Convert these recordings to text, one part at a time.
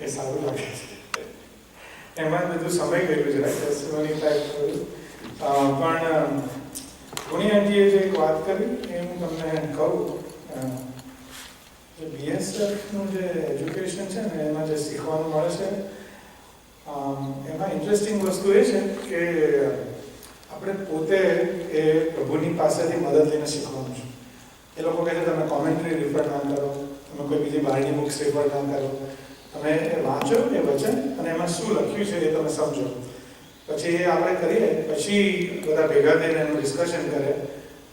એ સારું લાગે છે. એમાં બધું સમય ગયેલું છે, ટેસ્ટિમોની ટાઈપ કર્યું. પણ ગુણી આંટીએ જે એક વાત કરી એ હું તમને કહું. જે બીએસએફનું જે એજ્યુકેશન છે ને એમાં જે શીખવાનું મળે છે એમાં ઇન્ટરેસ્ટિંગ વસ્તુ એ છે કે આપણે પોતે એ પ્રભુની પાસેથી મદદ લઈને શીખવાનું છે. એ લોકો કહે છે તમે કોમેન્ટ્રી રિફર ના કરો, તમે કોઈ બીજી બહારની બુક્સ રિફર ના કરો, તમે વાંચો એ વચન અને એમાં શું લખ્યું છે એ તમે સમજો. પછી એ આપણે કરીએ, પછી બધા ભેગા થઈને એનું ડિસ્કશન કરે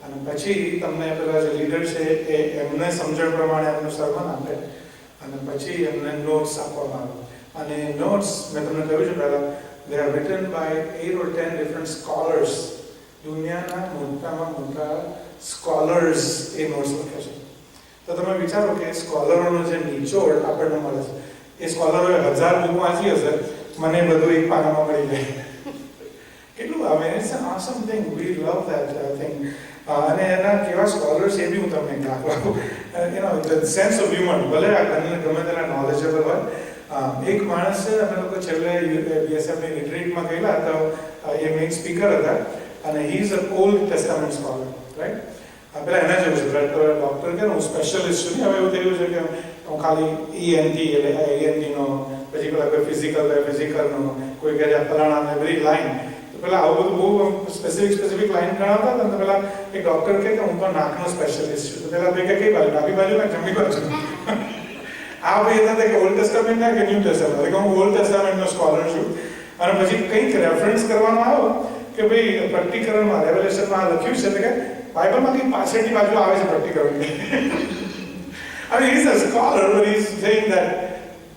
અને પછી તમને પેલા જે લીડર છે એ એમને સમજણ પ્રમાણે એમનું સર્મન આપે અને પછી એમને નોટ્સ આપવામાં આવે. અને નોટ્સ મેં તમને કહ્યું છે પહેલાં, they are written by 8 or 10 different scholars. દુનિયાના મોટામાં મોટા સ્કોલર્સ એ નોટ્સ લખે છે. તો તમે વિચારો કે સ્કોલરોનો જે નિચોડ આપણને મળે છે, એ સ્કોલરોએ 1000 બુક વાંચી હશે, મને બધું એક પાનામાં મળી જાય. કેટલું આવે, it's an awesome thing, we love that thing. અને એના કેવા સ્કોલર્સ એ બી હું તમને દાખલો આપું. ધ સેન્સ ઓફ હ્યુમર, ભલે આ ગમે તેના નોલેજેબલ હોય. એક માણસ છે, અમે લોકો છેલ્લે બીએસએફની રિટ્રીટમાં ગયેલા તો એ મેઇન સ્પીકર હતા અને he is a old testament scholar, right. પેલા એના જેવું છે, ડૉક્ટર કે હું સ્પેશિયલિસ્ટ છું. હવે એવું થયું છે કે હું ખાલી ENT એટલે ENTનો, પછી પેલા કોઈ ફિઝિકલનો, કોઈ કહે ફલાણા બધી લાઈન. તો પેલા આવું બધું બહુ સ્પેસિફિક લાઈન ગણાવતા હતા. તો પેલા એક ડૉક્ટર કહે કે હું તો નાકનો સ્પેશિયલિસ્ટ છું. તો પેલા ભાઈ કે કઈ બાજુ, ડાબી બાજુ ને જમણી બાજુ? આ ભાઈ હતા કે ઓલ્ડ ટેસ્ટામેન્ટ કે ન્યૂ ટેસ્ટામેન્ટ? એટલે હું ઓલ્ડ ટેસ્ટામેન્ટનો સ્કોલર છું. અને પછી કંઈક રેફરન્સ કરવાનો આવ્યો કે ભાઈ પ્રકટીકરણમાં, રેવલેશનમાં લખ્યું છે કે બાઇબલમાં કંઈક પાછળની બાજુ આવે છે પ્રકટીકરણ. I mean, he's a scholar, but he's saying that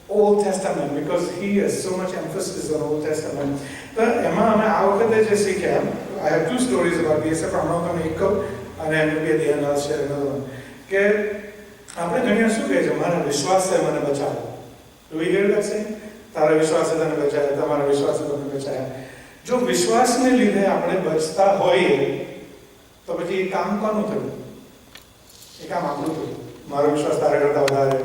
Old Testament because he has so much emphasis on Old Testament. તો એમાં અમે આ વખતે જે શીખ્યા, I have 2 stories about BSF. હમણાં તમને એક કહું અને એમ બી the other share another one. કે આપણે ઘણી શું કહે છે, મારા વિશ્વાસે મને બચાવ્યો. Do we hear that saying? તારા વિશ્વાસે તને બચાવ્યા, તમારા વિશ્વાસે તમને બચાવ્યા. જો વિશ્વાસને લીધે આપણે બચતા હોઈએ તો પછી એ કામ કોનું થયું? એ કામ આપણું થયું. મારો વિશ્વાસ તારા કરતાં વધારે,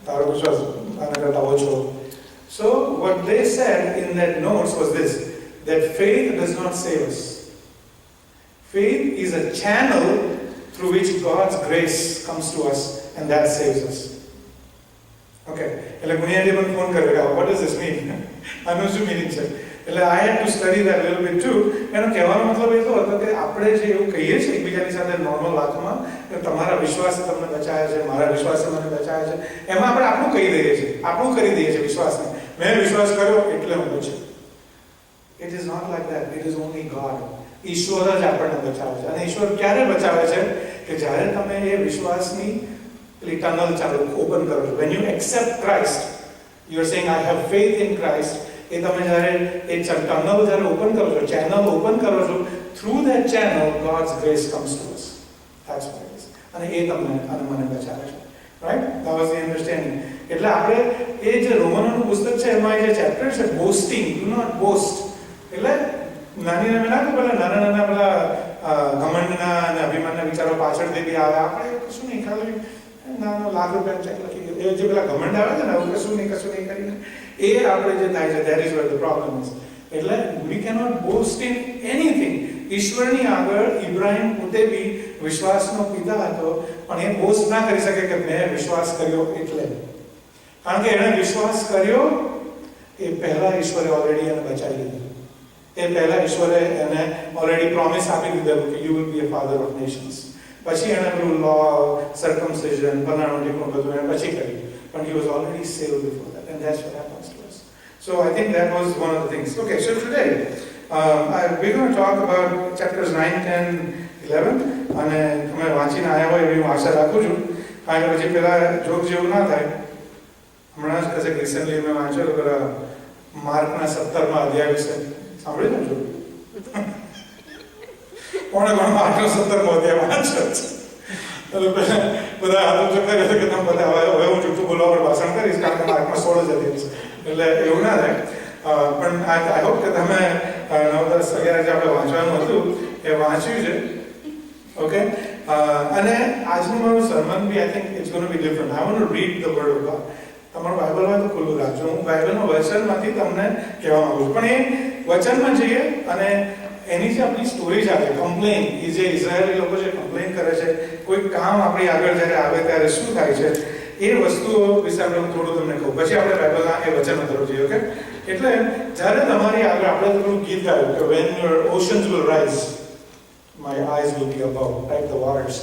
તારો વિશ્વાસ તારા કરતાં ઓછો. So what they said in that notes was this, that faith does not save us. Faith is a channel through which God's grace comes to us and that saves us. Okay, એટલે ગુનિયાજી મને phone કર્યો, what does this mean? આનું શું meaning છે? એટલે I had to study that a little bit too. એનો કહેવાનો મતલબ એ હતો કે આપણે જે એવું કહીએ છીએ એકબીજાની સાથે નોર્મલ વાતમાં કે તમારા વિશ્વાસે તમને બચાવે છે, મારા વિશ્વાસે મને બચાવે છે, એમાં આપણે આપણું કહી દઈએ છીએ, આપણું કરી દઈએ છીએ વિશ્વાસને. મેં વિશ્વાસ કર્યો એટલે હું બચ્યો. It is not like that. It is only God. ઈશ્વર જ આપણને બચાવે છે. અને ઈશ્વર ક્યારે બચાવે છે? કે જ્યારે તમે એ વિશ્વાસની પેલી ટનલ ચાલુ ઓપન કરો છો. When you accept Christ, you are saying I have faith in Christ. એ તમે જ્યારે એ ટનલ જ્યારે ઓપન કરો છો, ચેનલ ઓપન કરો છો, through that channel God's grace comes to us. That's what it is. અને એ તમને અને મને બચાવે છે. Right? That was the understanding. એટલે આપણે એ જે રોમનોનું પુસ્તક છે એમાં જે ચેપ્ટર છે બોસ્ટિંગ, ડુ નોટ બોસ્ટ. એટલે નાની પેલા નાના પેલા ઘમંડના અને અભિમાનના વિચારો પાછળથી બી આવે. આપણે કશું નહીં, ખાલી નાનો ₹1,00,000 ચેક લખી ગયો, એ જે પેલા ઘમંડ આવે છે ને, આવું કશું નહીં કરીને એ આપણે જે થાય છે, that is where the problem is. એટલે we cannot boast in anything. ઈશ્વરની આગળ ઇબ્રાહિમ પોતે બી વિશ્વાસનો પિતા હતો, પણ એ બોસ્ટ ના કરી શકે કે મેં વિશ્વાસ કર્યો એટલે. કારણ કે એણે વિશ્વાસ કર્યો એ પહેલા ઈશ્વરે ઓલરેડી એને બચાવી લીધું. એ પહેલા ઈશ્વરે એને ઓલરેડી પ્રોમિસ આપી દીધેલું કે you will be a father of Nations. પછી એણે પેલું લો, સર્કમસિઝન, બનાવવાનું ટીકું બધું એને પછી કર્યું, પણ he was already saved before that, and that's what happens to us. So I think that was one of the things. Okay, so today we're going to talk about chapters 9, 10, 11. અને તમે વાંચીને આવ્યા હોય એવી હું આશા રાખું છું, કારણ કે પછી પેલા જોક જેવું ના થાય. હમણાં જ કશે રિસેન્ટલી મેં વાંચ્યો તો પેલા માર્કના 17મા અધ્યાય વિશે સાંભળ્યું ને? જોયું કોણે માર્કનો 17મો અધ્યાય વાંચ્યો છે? બધા હાથ ઊંચો કર્યો કે તમે બધા હવે હું જૂઠું બોલવા પર ભાષણ કરીશ, કારણ કે માર્કમાં 16 જ અધ્યાય છે. એટલે એવું ના થાય. પણ આઈ હોપ કે તમે 9, 10, 11 જે આપણે વાંચવાનું હતું એ વાંચ્યું છે. ઓકે, અને આજનું મારું sermon be I think it's gonna be different. I want to read the word of God. તમારું બાઇબલ હોય તો ખુલ્લું રાખજો. હું બાઇબલના વચનમાંથી તમને કહેવા માંગુ છું. પણ એ વચનમાં જઈએ અને એની જે આપણી સ્ટોરી ચાલે, કમ્પ્લેન, એ જે ઇઝરાયેલી લોકો જે કમ્પ્લેન કરે છે, કોઈ કામ આપણી આગળ જ્યારે આવે ત્યારે શું થાય છે, એ વસ્તુઓ વિશે આપણે થોડું તમને કહું, પછી આપણે બાઇબલના એ વચનો તરફ જઈએ. ઓકે? એટલે જ્યારે તમારી આગળ આપણે થોડું ગીત ગાયું કે when your oceans will rise, my eyes will be above, like the waters.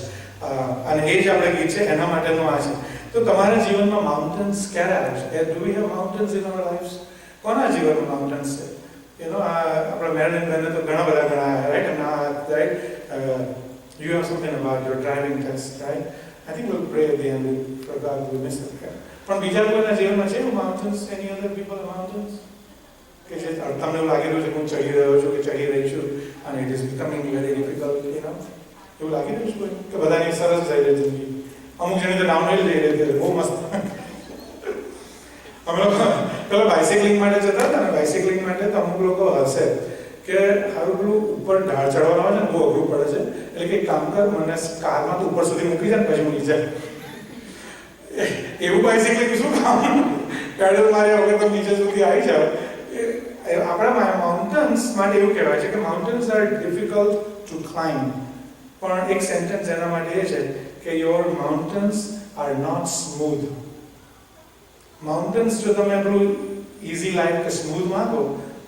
અને એ જ આપણે ગીત છે, એના માટેનું આ છે. તો તમારા જીવનમાં માઉન્ટેન્સ ક્યારે આવે છે? Do we have mountains in our lives? કોના જીવનમાં માઉન્ટેન્સ છે? આપણા મેરન બેને તો ઘણા બધા ગણાયા, રાઈટ? અને right, you have something about your driving test, right? I think we'll pray at the end for God to miss it. પણ બીજા કોઈના જીવનમાં છે mountains? Any other people mountains? કે જે તમને એવું લાગી રહ્યું છે કે હું ચડી રહ્યો છું કે ચડી રહી છું અને it is becoming very difficult, એવું લાગી રહ્યું છે કોઈ? કે બધાની સરસ જઈ રહી જિંદગી? અમુક જણી તો ડાઉનહિલ જઈ રહી છે, બહુ મસ્ત. અમે લોકો પેલા બાઇસિકલિંગ માટે જતા હતા ને, બાઇસિકલિંગ માટે તો અમુક લોકો હશે કે હારું પેલું ઉપર ઢાળ ચડવાનું આવે છે ને, બહુ અઘરું પડે છે, એટલે કે કામ કર, મને કારમાં તો ઉપર સુધી મૂકી જાય ને પછી મૂકી જાય. એવું બાઇસિકલિંગ શું કામ? પેડલ માર્યા વગર તો નીચે સુધી આવી જાવ. આપણા માઉન્ટેન્સ માટે એવું કહેવાય છે કે mountains are difficult to climb. પણ એક સેન્ટેન્સ એના માટે એ છે કે your mountains are not smooth. Mountains જો તમે પેલું ઇઝી લાઈફ કે સ્મૂથ માંગો,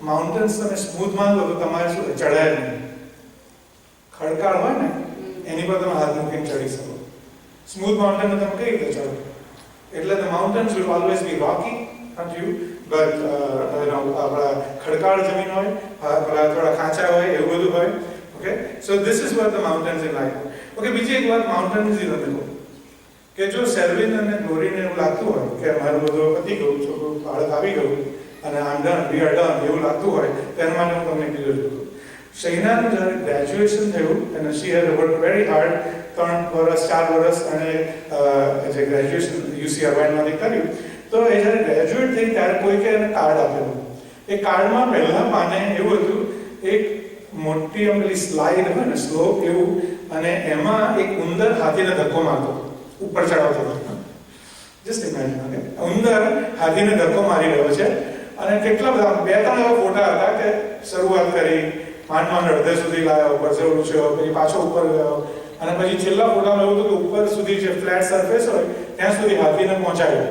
માઉન્ટેન્સ તમે સ્મૂથ માંગો તો તમારે શું ચડાય નહીં. ખડકાળ હોય ને એની પર તમે હાથ મૂકીને ચડી શકો. સ્મૂથ માઉન્ટેન તમે કઈ રીતે ચડો? એટલે the mountains will always be rocky, not you, but આપણા ખડકાળ જમીન હોય, થોડા ખાંચા હોય, એવું બધું હોય. Okay, so this is what the mountains in life. Okay, બીજી એક વાત માઉન્ટેન્સ ની તમે કહો કે જો સેલ્વિન અને ગ્લોરીને એવું લાગતું હોય કે મારું બધું પતી ગયું, છોકરું બાળક આવી ગયું અને આમ ડન, વી આર ડન, એવું લાગતું હોય તેના માટે હું તમને કીધું હતું. શૈનાનું જ્યારે ગ્રેજ્યુએશન થયું અને શી હેડ વર્ક વેરી હાર્ડ, 3 વર્ષ 4 વર્ષ અને જે ગ્રેજ્યુએશન UCRYમાંથી કર્યું, તો એ જ્યારે ગ્રેજ્યુએટ થઈ ત્યારે કોઈકે એને કાર્ડ આપેલું. એ કાર્ડમાં પહેલા પાને એવું હતું, એક મોટી પેલી સ્લાઇડ હોય ને, સ્લોપ એવું, અને એમાં એક ઉંદર હાથીને ધક્કો મારતો ઉપર ચડાવતો હતો. Just imagine. ઓકે, ઉંદર હાથીને ધક્કો મારી રહ્યો છે અને કેટલા બધા 2-3 એવા ફોટા હતા કે શરૂઆત કરી, માંડ અડધે સુધી લાવ્યો, ઉપર ચડ્યો, પછી પાછો ઉપર ગયો, અને પછી છેલ્લા ફોટામાં એવું હતું કે ઉપર સુધી જે ફ્લેટ સરફેસ હોય ત્યાં સુધી હાથીને પહોંચાડ્યો.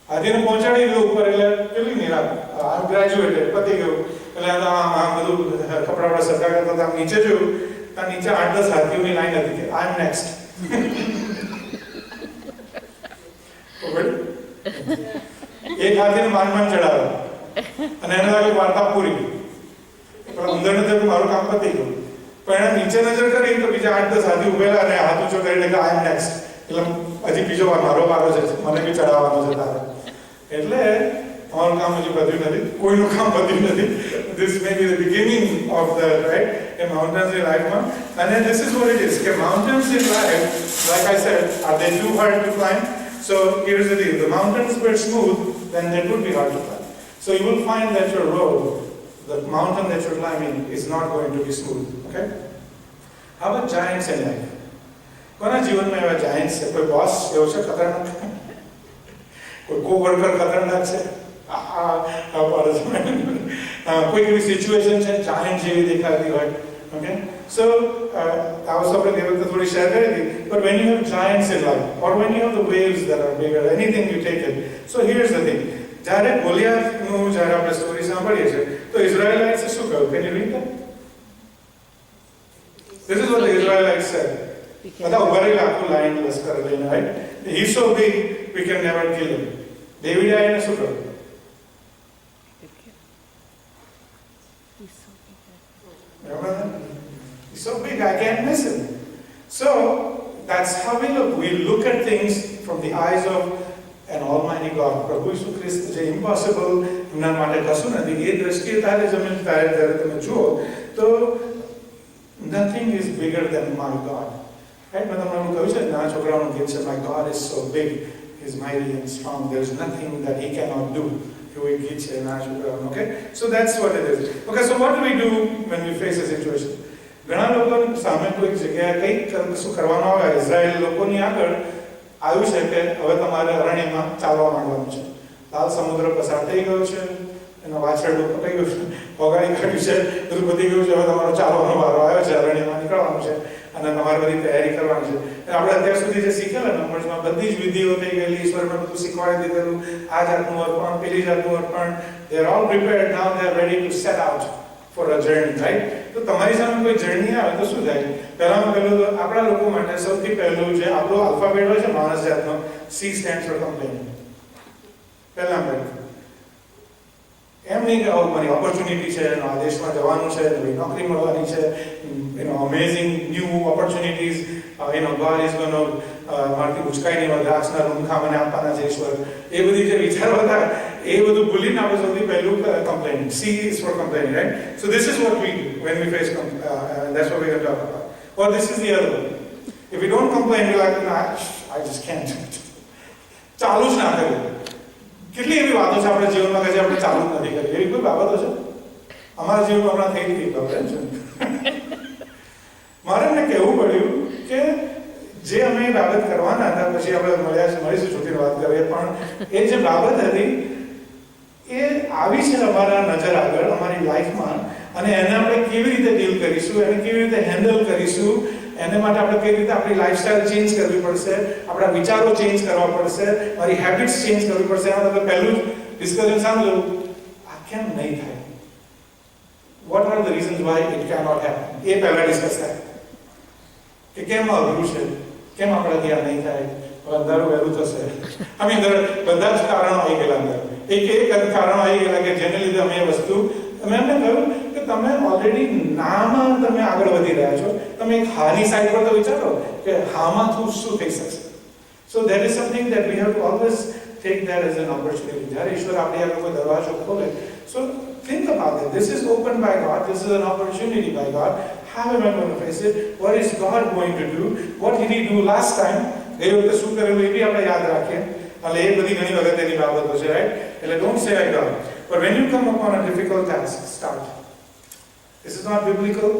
હાથીને પહોંચાડી દીધો ઉપર, એટલે કેટલી નિરાત, આ ગ્રેજ્યુએટેડ, પતી ગયું. એટલે આમ બધું કપડા સરખા કરતા હતા. નીચે જોયું ત્યાં નીચે 8-10 હાથીઓની લાઈન હતી કે આઈ એમ નેક્સ્ટ. એક હાથીને માંડ ચડાવ્યો અને એને લાગે વાર્તા પૂરી. પણ ઉંદરને તો મારું કામ પતી ગયું. પણ એને નીચે નજર કરી તો બીજા 8-10 હાથી ઉભેલા અને હાથ ઊંચો કરીને કે આઈ એમ નેક્સ્ટ, એટલે હજી બીજો મારો વારો છે, મને બી ચડાવવાનો છે તારે. એટલે અમારું કામ હજી પત્યું નથી, કોઈનું કામ પત્યું નથી. This may be the beginning of the right in mountains in life. And then this is what it is. Okay, mountains in life, like I said, are they too hard to climb? So here's the deal. The mountains were smooth, then they would be hard to climb. So you will find that your road, the mountain that you're climbing, is not going to be smooth. Okay? How about giants in life? કોના જીવનમાં એવા giants છે? કોઈ boss એવો છે ખતરનાક? કોઈ કોવર્કર ખતરનાક છે? કોઈ એવી સિચ્યુએશન છે giant જેવી દેખાતી હોય? Okay? So, આ વસ્તુ આપણે દેવતા થોડી શેર કરી હતી. But when you have giants in life, or when you have the waves that are bigger, anything you take it. So here's the thing. જ્યારે ગોલિયાથનું જ્યારે આપણે સ્ટોરી સાંભળીએ છીએ તો ઇઝરાયલાઇટ્સે શું કહ્યું? Can you read that? This is what the Israelites said. બધા ઉભા રહેલા આખું લાઈન લશ્કર લઈને, right? He's so big, we can never kill him. ડેવિડે આવીને શું કહ્યું? He's so big, I can't miss him. So that's how we look. We look at things from the eyes of an almighty God. પ્રભુ ઈસુ ખ્રિસ્ત જે impossible એમના માટે કશું નથી, એ દ્રષ્ટિએ તારે જમીન ત્યારે તમે જુઓ તો nothing is bigger than my God. Right? મેં તમને એવું કહ્યું છે, નાના છોકરાઓનું ગીત છે, my God is so big, he is mighty and strong, there is nothing that he cannot do. એવું એક ગીત છે નાના છોકરાઓનું. Okay? So that's what it is. Okay, so what do we do when we face a situation? ઘણા લોકોની સામે કોઈ જગ્યાએ કંઈક શું કરવાનું આવે, ઇઝરાયેલ લોકોની આગળ આવ્યું છે કે હવે તમારે અરણ્યમાં ચાલવા માંડવાનું છે. લાલ સમુદ્ર પસાર થઈ ગયો છે, એનો વાછરડું કપાઈ ગયું છે, ઓગાળી કાઢ્યું છે, બધું પતી ગયું છે. હવે તમારો ચાલવાનો વારો આવ્યો છે, અરણ્યમાં નીકળવાનું છે અને તમારે બધી તૈયારી કરવાની છે. આપણે અત્યાર સુધી જે શીખેલા નંબર્સમાં બધી જ વિધિઓ થઈ ગયેલી, ઈશ્વરને બધું શીખવાડી દીધેલું. આ જાતનું અર્પણ, પેલી જાતનું અર્પણ, they are all prepared now, they are ready to set out for a journey, right? તો તમારી સામે કોઈ જર્ની આવે તો શું થાય? પહેલામાં પહેલું તો આપણા લોકો માટે સૌથી પહેલું જે આપણો આલ્ફાબેટ હોય છે માણસ જાતનો, C stands for complain. પહેલામાં એમ નહીં કે મારી ઓપોર્ચ્યુનિટી છે, આ દેશમાં જવાનું છે, નવી નોકરી મળવાની છે, amazing new opportunities, God is going to મારથી ઉચકાઈ નહીં દ્રાક્ષના રૂમખા મને આપવાના છે ઈશ્વર. એ બધી જે વિચારો હતા એ બધું ભૂલીને આપણે સૌથી પહેલું complain. C is for complaining, right? So this is what we do when we face that's what we're going to talk about. Or this is the other one. If we don't complain, we're like, no, I just can't. ચાલુ જ ના કરીએ. કેટલી એવી વાતો છે આપણે જીવનમાં કે જે આપણે ચાલુ જ નથી કરી? એવી કોઈ બાબતો છે અમારા જીવનમાં હમણાં થઈ હતી ખબર છે? મારે એમને કહેવું પડ્યું કે જે અમે એ બાબત કરવાના હતા, પછી આપણે મળીશું છૂટીને વાત કરીએ, પણ એ જે બાબત હતી એ આવી છે અમારા નજર આગળ અમારી લાઈફમાં, અને એને આપણે કેવી રીતે ડીલ કરીશું, એને કેવી રીતે હેન્ડલ કરીશું, એને માટે આપણે કેવી રીતે આપણી લાઈફસ્ટાઈલ ચેન્જ કરવી પડશે, આપણા વિચારો ચેન્જ કરવા પડશે, મારી હેબિટ્સ ચેન્જ કરવી પડશે. એના માટે પહેલું જ ડિસ્કશન સાંભળો, આ કેમ નહીં થાય? What are the reasons why it can not happen? એ પહેલા ડિસ્કસ થાય કે કેમ અઘરું છે, કેમ આપણાથી આ નહીં થાય, અંધારું વહેલું થશે. અમે બધા જ કારણો આવી ગયેલા અંદર. એક કારણો આવી ગયેલા કે જેને લીધે અમે એ વસ્તુ, મેં એમને કહ્યું કે તમે ઓલરેડી નામાં તમે આગળ વધી રહ્યા છો, તમે એક હાની સાઈડ પર તો વિચારો કે હામાં શું થઈ શકશે. સો that is something that we have to always take that as an opportunity. જ્યારે ઈશ્વર આપણી આગળ કોઈ દરવાજો ખોલે, so think about it. This is opened by God. This is an opportunity by God. How am I going to face it? What is God going to do? What did He do last time? ગઈ વખતે શું કરેલું એ બી આપણે યાદ રાખીએ. એટલે એ બધી ઘણી અગત્યની બાબતો છે, રાઈટ? એટલે don't say I God. But when you come upon a difficult task, start. This is not biblical.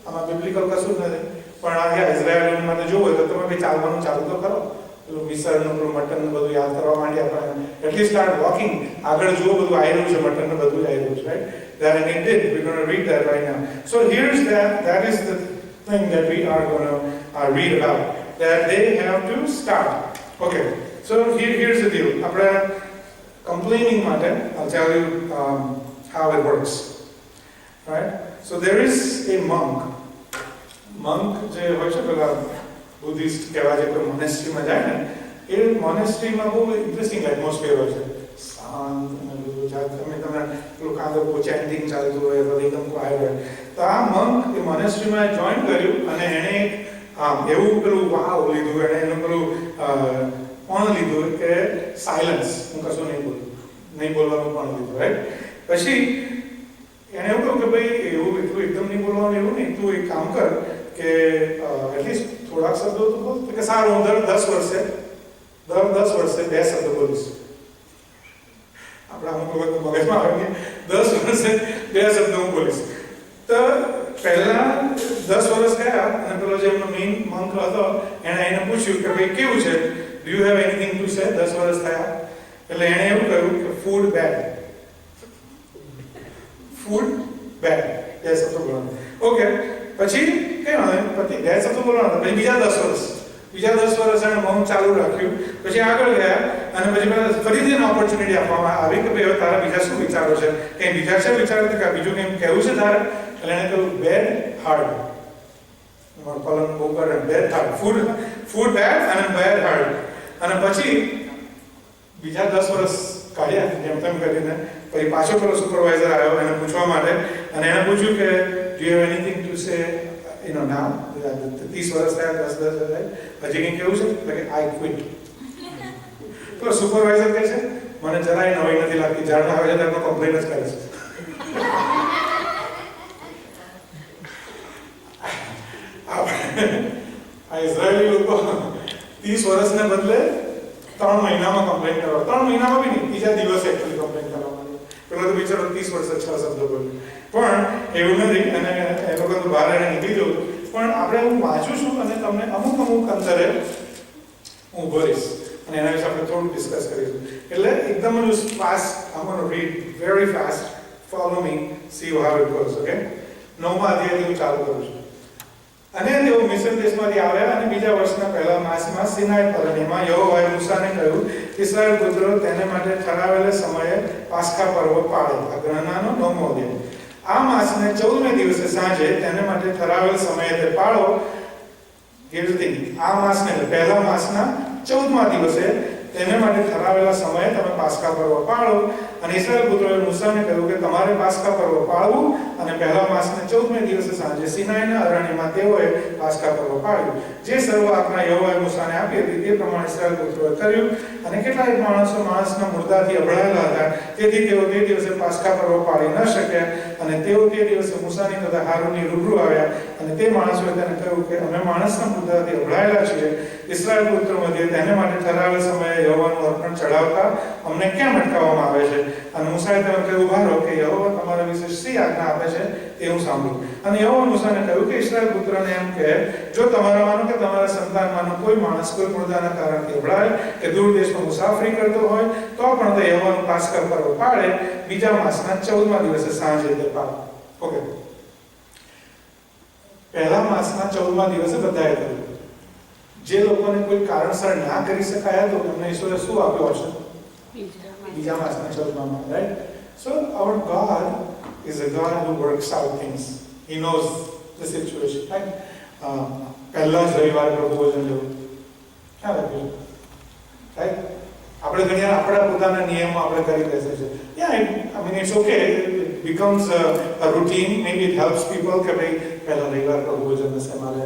આમાં biblical કશું જ નથી. પણ આ ઇઝરાયલીઓ માટે જોવો તો તમે ભાઈ ચાલવાનું ચાલુ તો કરો. પેલું મિસળનું પેલું મટનનું બધું યાદ કરવા માંડી આપણે. At least start walking. આગળ જુઓ બધું આવી રહ્યું છે, મટનનું બધું આવી રહ્યું છે, right? That and it did. We're going to read that right now. So here's that is the thing that we are going to read about. That they have to start. Okay. So here's the deal. આપણે complaining માટે, I'll tell you how it works. Right? So there is a monk. Monk જે હોય છે પેલા Buddhist કહેવાય છે, કોઈ મોનેસ્ટ્રીમાં જાય ને, એ મોનેસ્ટ્રીમાં બહુ ઇન્ટરેસ્ટિંગ એટમોસ્ફિયર હોય છે, શાંત અને બધું તમે પેલું કાંદો ચેન્ટિંગ ચાલતું હોય, એકદમ ક્વાયટ હોય. તો આ મંક એ મોનેસ્ટ્રીમાં જોઈન કર્યું અને એણે એવું પેલું વાવ લીધું, એણે એનું પેલું પણ લીધું કે સાયલન્સ, હું કશું નહીં બોલવાનું પણ લીધું, રાઈટ? પછી એને એવું કહ્યું કે ભાઈ એવું એટલું એકદમ નહીં બોલવાનું, એવું નહીં, તું એક કામ કર કે એટલીસ્ટ થોડાક શબ્દો તો બોલ. કે સારું, હું દર 10 વર્ષે 2 શબ્દો બોલીશ. આપણા અમુક લોકો મગજમાં આવે કે 10 વર્ષે 2 શબ્દો હું બોલીશ. તો પહેલા 10 વર્ષ ગયા અને પેલો જે એમનો મેઇન મંક હતો એણે એને પૂછ્યું કે ભાઈ કેવું છે, do you have anything to say? 10 વર્ષ થયા એટલે એણે એવું કહ્યું કે ફૂડ બેડ. ફૂડ બેડ, 2 શબ્દો બોલવાનું. ઓકે, પછી કઈ વાંધો પછી 2 શબ્દો બોલવાના. પછી બીજા 10 વર્ષ એણે મૌન ચાલુ રાખ્યું. પછી આગળ ગયા અને પછી ફરીથી એને ઓપોર્ચ્યુનિટી આપવામાં આવી કે ભાઈ હવે તારા બીજા શું વિચારો છે, કંઈ બીજા છે વિચારો કે બીજું કંઈ કહેવું છે તારે? એટલે એને કહ્યું બેડ હાર્ડ. કોલમ બહુ કરે, બેડ હાર્ડ, ફૂડ બેડ અને બેડ હાર્ડ. અને પછી બીજા 10 વર્ષ કાઢ્યા જેમ તેમ કરીને. પછી પાછો પેલો સુપરવાઇઝર આવ્યો એને પૂછવા માટે અને એને પૂછ્યું કે do you have anything to say નાવ? 30 વર્ષ થયા, 10 થાય, હજી કંઈ કેવું છે? એટલે કે આઈ ક્વિટ. પેલો સુપરવાઇઝર કહે છે મને જરાય નવાઈ નથી લાગતી, જાણ આવે છે ત્યારે કમ્પ્લેન જ કરે છે. આ ઇઝરાયેલી લોકો 30 વર્ષને બદલે 3 મહિનામાં કમ્પ્લેન કરવા, 3 મહિનામાં બી નહીં, બીજા દિવસે એકચ્યુઅલી કમ્પ્લેન કરવા માંડ્યો. પેલો તો બિચારો 30 વર્ષે 6 શબ્દો બોલ્યો. પણ એવું નથી, અને એ લોકો તો બહાર એને નીકળી જવું. પણ આપણે હું વાંચું છું અને તમને અમુક અંતરે હું ભરીશ અને એના વિશે આપણે થોડું ડિસ્કસ કરીશું. એટલે એકદમ જ fast, I'm going to read very fast. Follow me, see how it goes, okay? 9મા અધ્યાયથી હું ચાલુ કરું છું. અને તેઓ મિસ્ર દેશમાંથી આવ્યા અને બીજા વર્ષના પહેલા માસમાં સિનાઈ પર્વતમાં યહોવાએ મૂસાને કહ્યું, ઇસ્રાએલ પુત્રો તેને માટે ઠરાવેલા સમયે પાસ્કા પર્વ પાળે. આ ગણનાનો 9મો અધ્યાય. આ માસને 14મે દિવસે સાંજે તેને માટે ઠરાવેલ સમયે તે પાળો. આ માસને પહેલા માસના 14મા દિવસે તેને માટે ઠરાવેલા સમયે તમે પાસ્કા પર્વ પાળો. અને ઇસ્રાએલ પુત્રોએ મૂસાને કહ્યું કે તમારે પાસ્કા પર્વ પાળવું અને પહેલા માસને 14મે દિવસે સાંજે સિનાઈના અરણ્યમાં તેઓએ પાસ્કા પર્વ પાળ્યું. જે સર્વ આજ્ઞા યહોવાએ મૂસાને આપી હતી તે પ્રમાણે ઇસ્રાએલ પુત્રોએ કર્યું. અને કેટલાક માણસના મુર્દાથી અભડાયેલા હતા, તેથી તેઓ તે દિવસે પાસ્કા પર્વ પાળી ન શક્યા. અને તેઓ તે દિવસે મૂસાની તથા હારૂનની રૂબરૂ આવ્યા. અને તે માણસોએ તેને કહ્યું કે અમે માણસના મુર્દાથી અભડાયેલા છીએ. ઇસ્રાએલ પુત્રો મધ્યે તેને માટે ઠરાવેલ સમયે યહોવાનું અર્પણ ચડાવતા અમને કેમ અટકાવવામાં આવે છે? અને મૂસાએ તેમને કહ્યું, ઉભા રહો કે યહોવા તમારા વિશે શી આજ્ઞા આપે છે તે હું સાંભળું. અને યહોવાએ મૂસાને કહ્યું કે ઇસ્રાએલ પુત્રને એમ કહે, જો તમારામાંનો કે તમારા સંતાનમાંનો કોઈ માણસ કોઈ મુર્દાના કારણથી અભડાય કે દૂર દેશમાં મુસાફરી કરતો હોય તો પણ તે યહોવાનું પાસ્કા પર્વ પાળે. બીજા માસના 14મા દિવસે સાંજે તે પાળે. ઓકે, પહેલા માસના 14મા દિવસે બધાએ કર્યું. જે લોકોને કોઈ કારણસર ના કરી શકાયા તો એમને ઈશ્વરે શું આપ્યો હશે? બીજા માસના 14મા, right? So our God is a God who works out things. He knows the situation, right? પહેલા જ રવિવારે પ્રભુ ભોજન લેવું ક્યાં લખ્યું? રાઈટ? આપણે ઘણી વાર આપણા પોતાના નિયમો આપણે કરી બેસે છે. Yeah, I mean it's okay. It becomes a routine. Maybe it helps people કે ભાઈ પહેલા રવિવાર પ્રભુ ભોજન હશે મારે,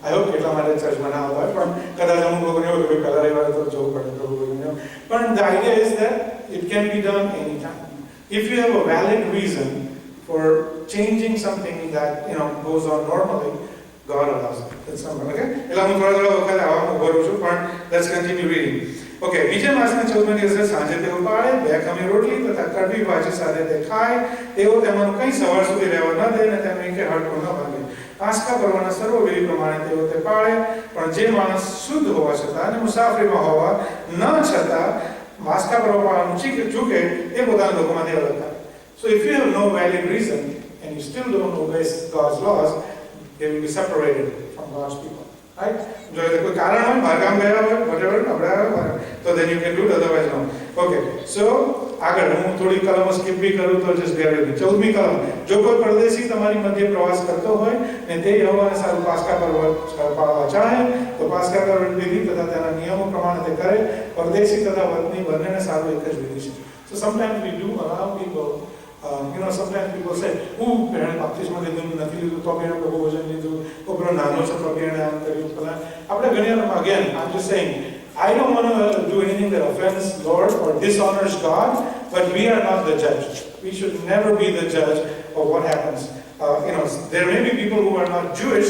I hope એટલા માટે ચર્ચમાં ના આવતા હોય, પણ કદાચ અમુક લોકોને એવું કે પહેલા રવિવારે તો જવું પડે પ્રભુ ભોજન. પણ the idea is that it can be done anytime. If you have a valid reason for changing something that goes on normally, God allows it. That's something, okay? એટલે હું થોડા વખત આવવાનું ભરું છું, પણ let's continue reading. ઓકે, બીજા માસના 14મા દિવસે સાંજે તેઓ પાળે, 2 ખમી રોટલી તથા કડવી ભાજી સાથે તે ખાય. તેઓ તેમાંનું કંઈ સવાર સુધી રહેવા ન દે અને તેમને કે હડકો ન ભાગે. પાસ્કા પર્વના સર્વવિધિ પ્રમાણે તેઓ તે પાળે. પણ જે માણસ શુદ્ધ હોવા છતાં અને મુસાફરીમાં હોવા ન છતાં પાસ્કા પર્વ પાળવાનું ચૂકે તે પોતાના લોકોમાંથી અલગ થાય. So if you have no valid reason and you still don't obey God's laws, they will be separated from God's people. Right? જો કોઈ કારણ હોય, બહારગામ ગયા હોય, whatever, અભડાયા હોય, તો then you can do it, otherwise no. Okay, so આગળ હું થોડી કલમો સ્કીપ બી કરું તો just bear with me. 14મી કલમ, જો કોઈ પરદેશી તમારી મધ્યે પ્રવાસ કરતો હોય ને તે યહોવાને સારું પાસ્કા પર્વ પાળવા ચાહે તો પાસ્કા પર્વ વિધિ તથા તેના નિયમો પ્રમાણે તે કરે. પરદેશી તથા વતની બંનેને સારું એક જ વિધિ છે. So sometimes we do allow people, sometimes people say, પહેણે બાપ્તિસ્મા લીધું નથી લીધું તો પહેણે પ્રભુ ભોજન લીધું, તો પેલો નાનો છે તો પહેણે આમ કર્યું. આપણે ઘણી વાર, again, I'm just saying, I don't want to do anything that offends Lord or dishonors God, but we are not the judge. We should never be the judge of what happens. There may be people who are not Jewish,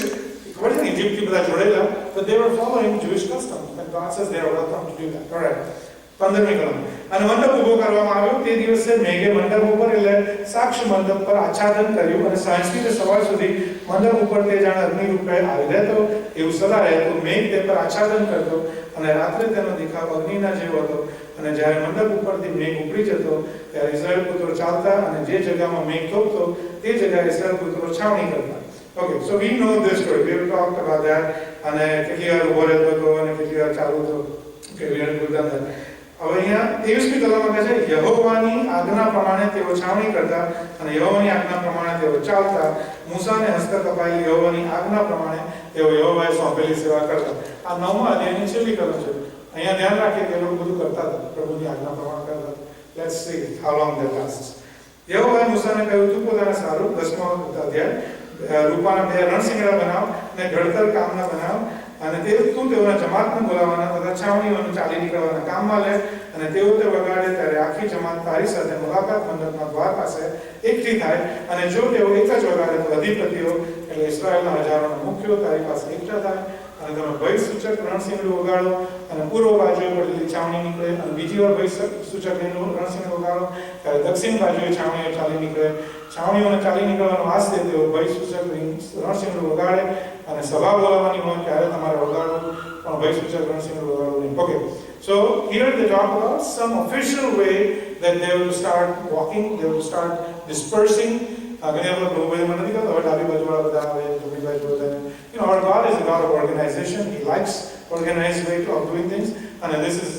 but they were following Jewish customs, and God says they are welcome to do that. Correct. 15મી કલમ, અને મંડપ ઉભો કરવામાં આવ્યો. તે દિવસે મેઘે મંડપ ઉપર એટલે સાક્ષી મંડપ પર આચ્છાદન કર્યું અને સાંજથી સવાર સુધી મંડપ ઉપર તે જાણે અગ્નિ રૂપે આવી રહેતો એવું સદા રહેતો. મેઘ તે પર આચ્છાદન કરતો અને રાત્રે તેનો દેખાવ અગ્નિના જેવો હતો. અને જ્યારે મંડપ ઉપરથી મેઘ ઉપડી જતો ત્યારે ઇઝરાયલ પુત્રો ચાલતા અને જે જગ્યામાં મેઘ થોભતો તે જગ્યાએ ઇઝરાયલ પુત્રો છાવણી કરતા. Okay, so we know this story. We have talked about that. અને કેટલી વાર ઉભો રહેતો હતો અને કેટલી વાર ચાલુ હતો. Okay, we had good done that. હવે અહીંયા 23મી કલમમાં કહે છે, યહોવાની આજ્ઞા પ્રમાણે તેઓ છાવણી કરતા અને યહોવાની આજ્ઞા પ્રમાણે તેઓ ચાલતા. મૂસાને હસ્તક અપાયેલી યહોવાની આજ્ઞા પ્રમાણે તેઓ યહોવાએ સોંપેલી સેવા કરતા. આ 9મા અધ્યાયની છેલ્લી કલમ છે. અહીંયા ધ્યાન રાખીએ કે લોકો બધું કરતા હતા, પ્રભુની આજ્ઞા પ્રમાણે કરતા. Let's see how long that lasts. યહોવાએ મૂસાને કહ્યું, તું પોતાને સારું 10મો અધ્યાય રૂપાના 2 રણશીંગડા બનાવ અને ઘડતર કામના બનાવ અને તું તેઓના જમાતને બોલાવવાના તથા છાવણીઓનું ચાલી નીકળવાના કામમાં લે. અને તેઓ તે વગાડે ત્યારે આખી જમાત તારી સાથે મુલાકાત મંડપના દ્વાર પાસે એકઠી થાય. અને જો તેઓ એક જ વગાડે તો અધિપતિઓ એટલે ઇસ્રાયેલના હજારોના મુખ્યો તારી પાસે એકઠા થાય. અને તમે ભય સૂચક રણશીંગડું વગાડો અને પૂર્વ બાજુએ પડેલી છાવણી નીકળે. અને બીજી વાર ભય સૂચક રણશીંગડું વગાડો ત્યારે દક્ષિણ બાજુએ છાવણીઓ ચાલી નીકળે. છાવણીઓને ચાલી નીકળવાનો વાસ દે તેઓ ભય સૂચક રણશીંગડું વગાડે. અને સભા બોલાવવાની હોય ત્યારે તમારે વગાડવું. પણ ભાઈ સૂચક ગણસિંહ વગાડવું નહીં. Okay, so here they talk about some official way that they will start walking, they will start dispersing. ઘણી વખત લોકો મને નથી કહેતા હવે ડાબી બાજુવાળા બધા આવે, જમણી બાજુ બધા. You know, our God is a God of organization. He likes organized way of doing things, and this is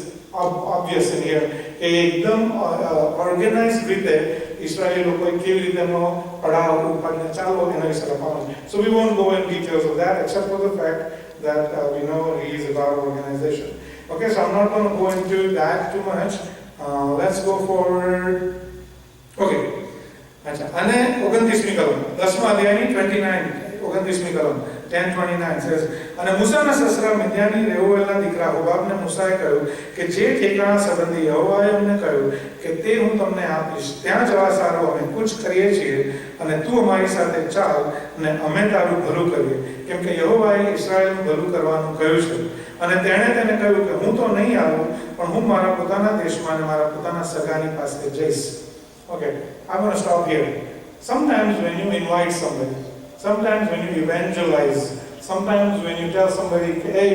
obvious in here. કે એકદમ ઓર્ગેનાઇઝડ રીતે ઇસરાયેલી લોકોએ કેવી રીતે એમનો પડાવ ઉપાડીને ચાલો એના વિશે લખવાનું. So we won't go in details of that except for the fact that we know he is a God of organization. Okay, so I'm not going to go into that too much. Let's go forward. Okay. અચ્છા, અને 29મી કલમ 10મા અધ્યાયની 29મી કલમ 10:29 says, અને મૂસાના સસરા મિદ્યાની રેઉએલના દીકરા હોબાબને મૂસાએ કહ્યું કે જે ઠેકાણા સંબંધી યહોવાએ અમને કહ્યું કે તે હું તમને આપીશ ત્યાં જવા સારું અમે કૂચ કરીએ છીએ અને તું અમારી સાથે ચાલ અને અમે તારું ભલું કરીએ કેમ કે યહોવાએ ઇસ્રાએલનું ભલું કરવાનું કહ્યું છે. અને તેણે તેને કહ્યું કે હું તો નહીં આવું પણ હું મારા પોતાના દેશમાં અને મારા પોતાના સગાની પાસે જઈશ. Okay, I'm going to stop here. Sometimes when you invite somebody, sometimes when you evangelize, sometimes when you tell somebody, hey,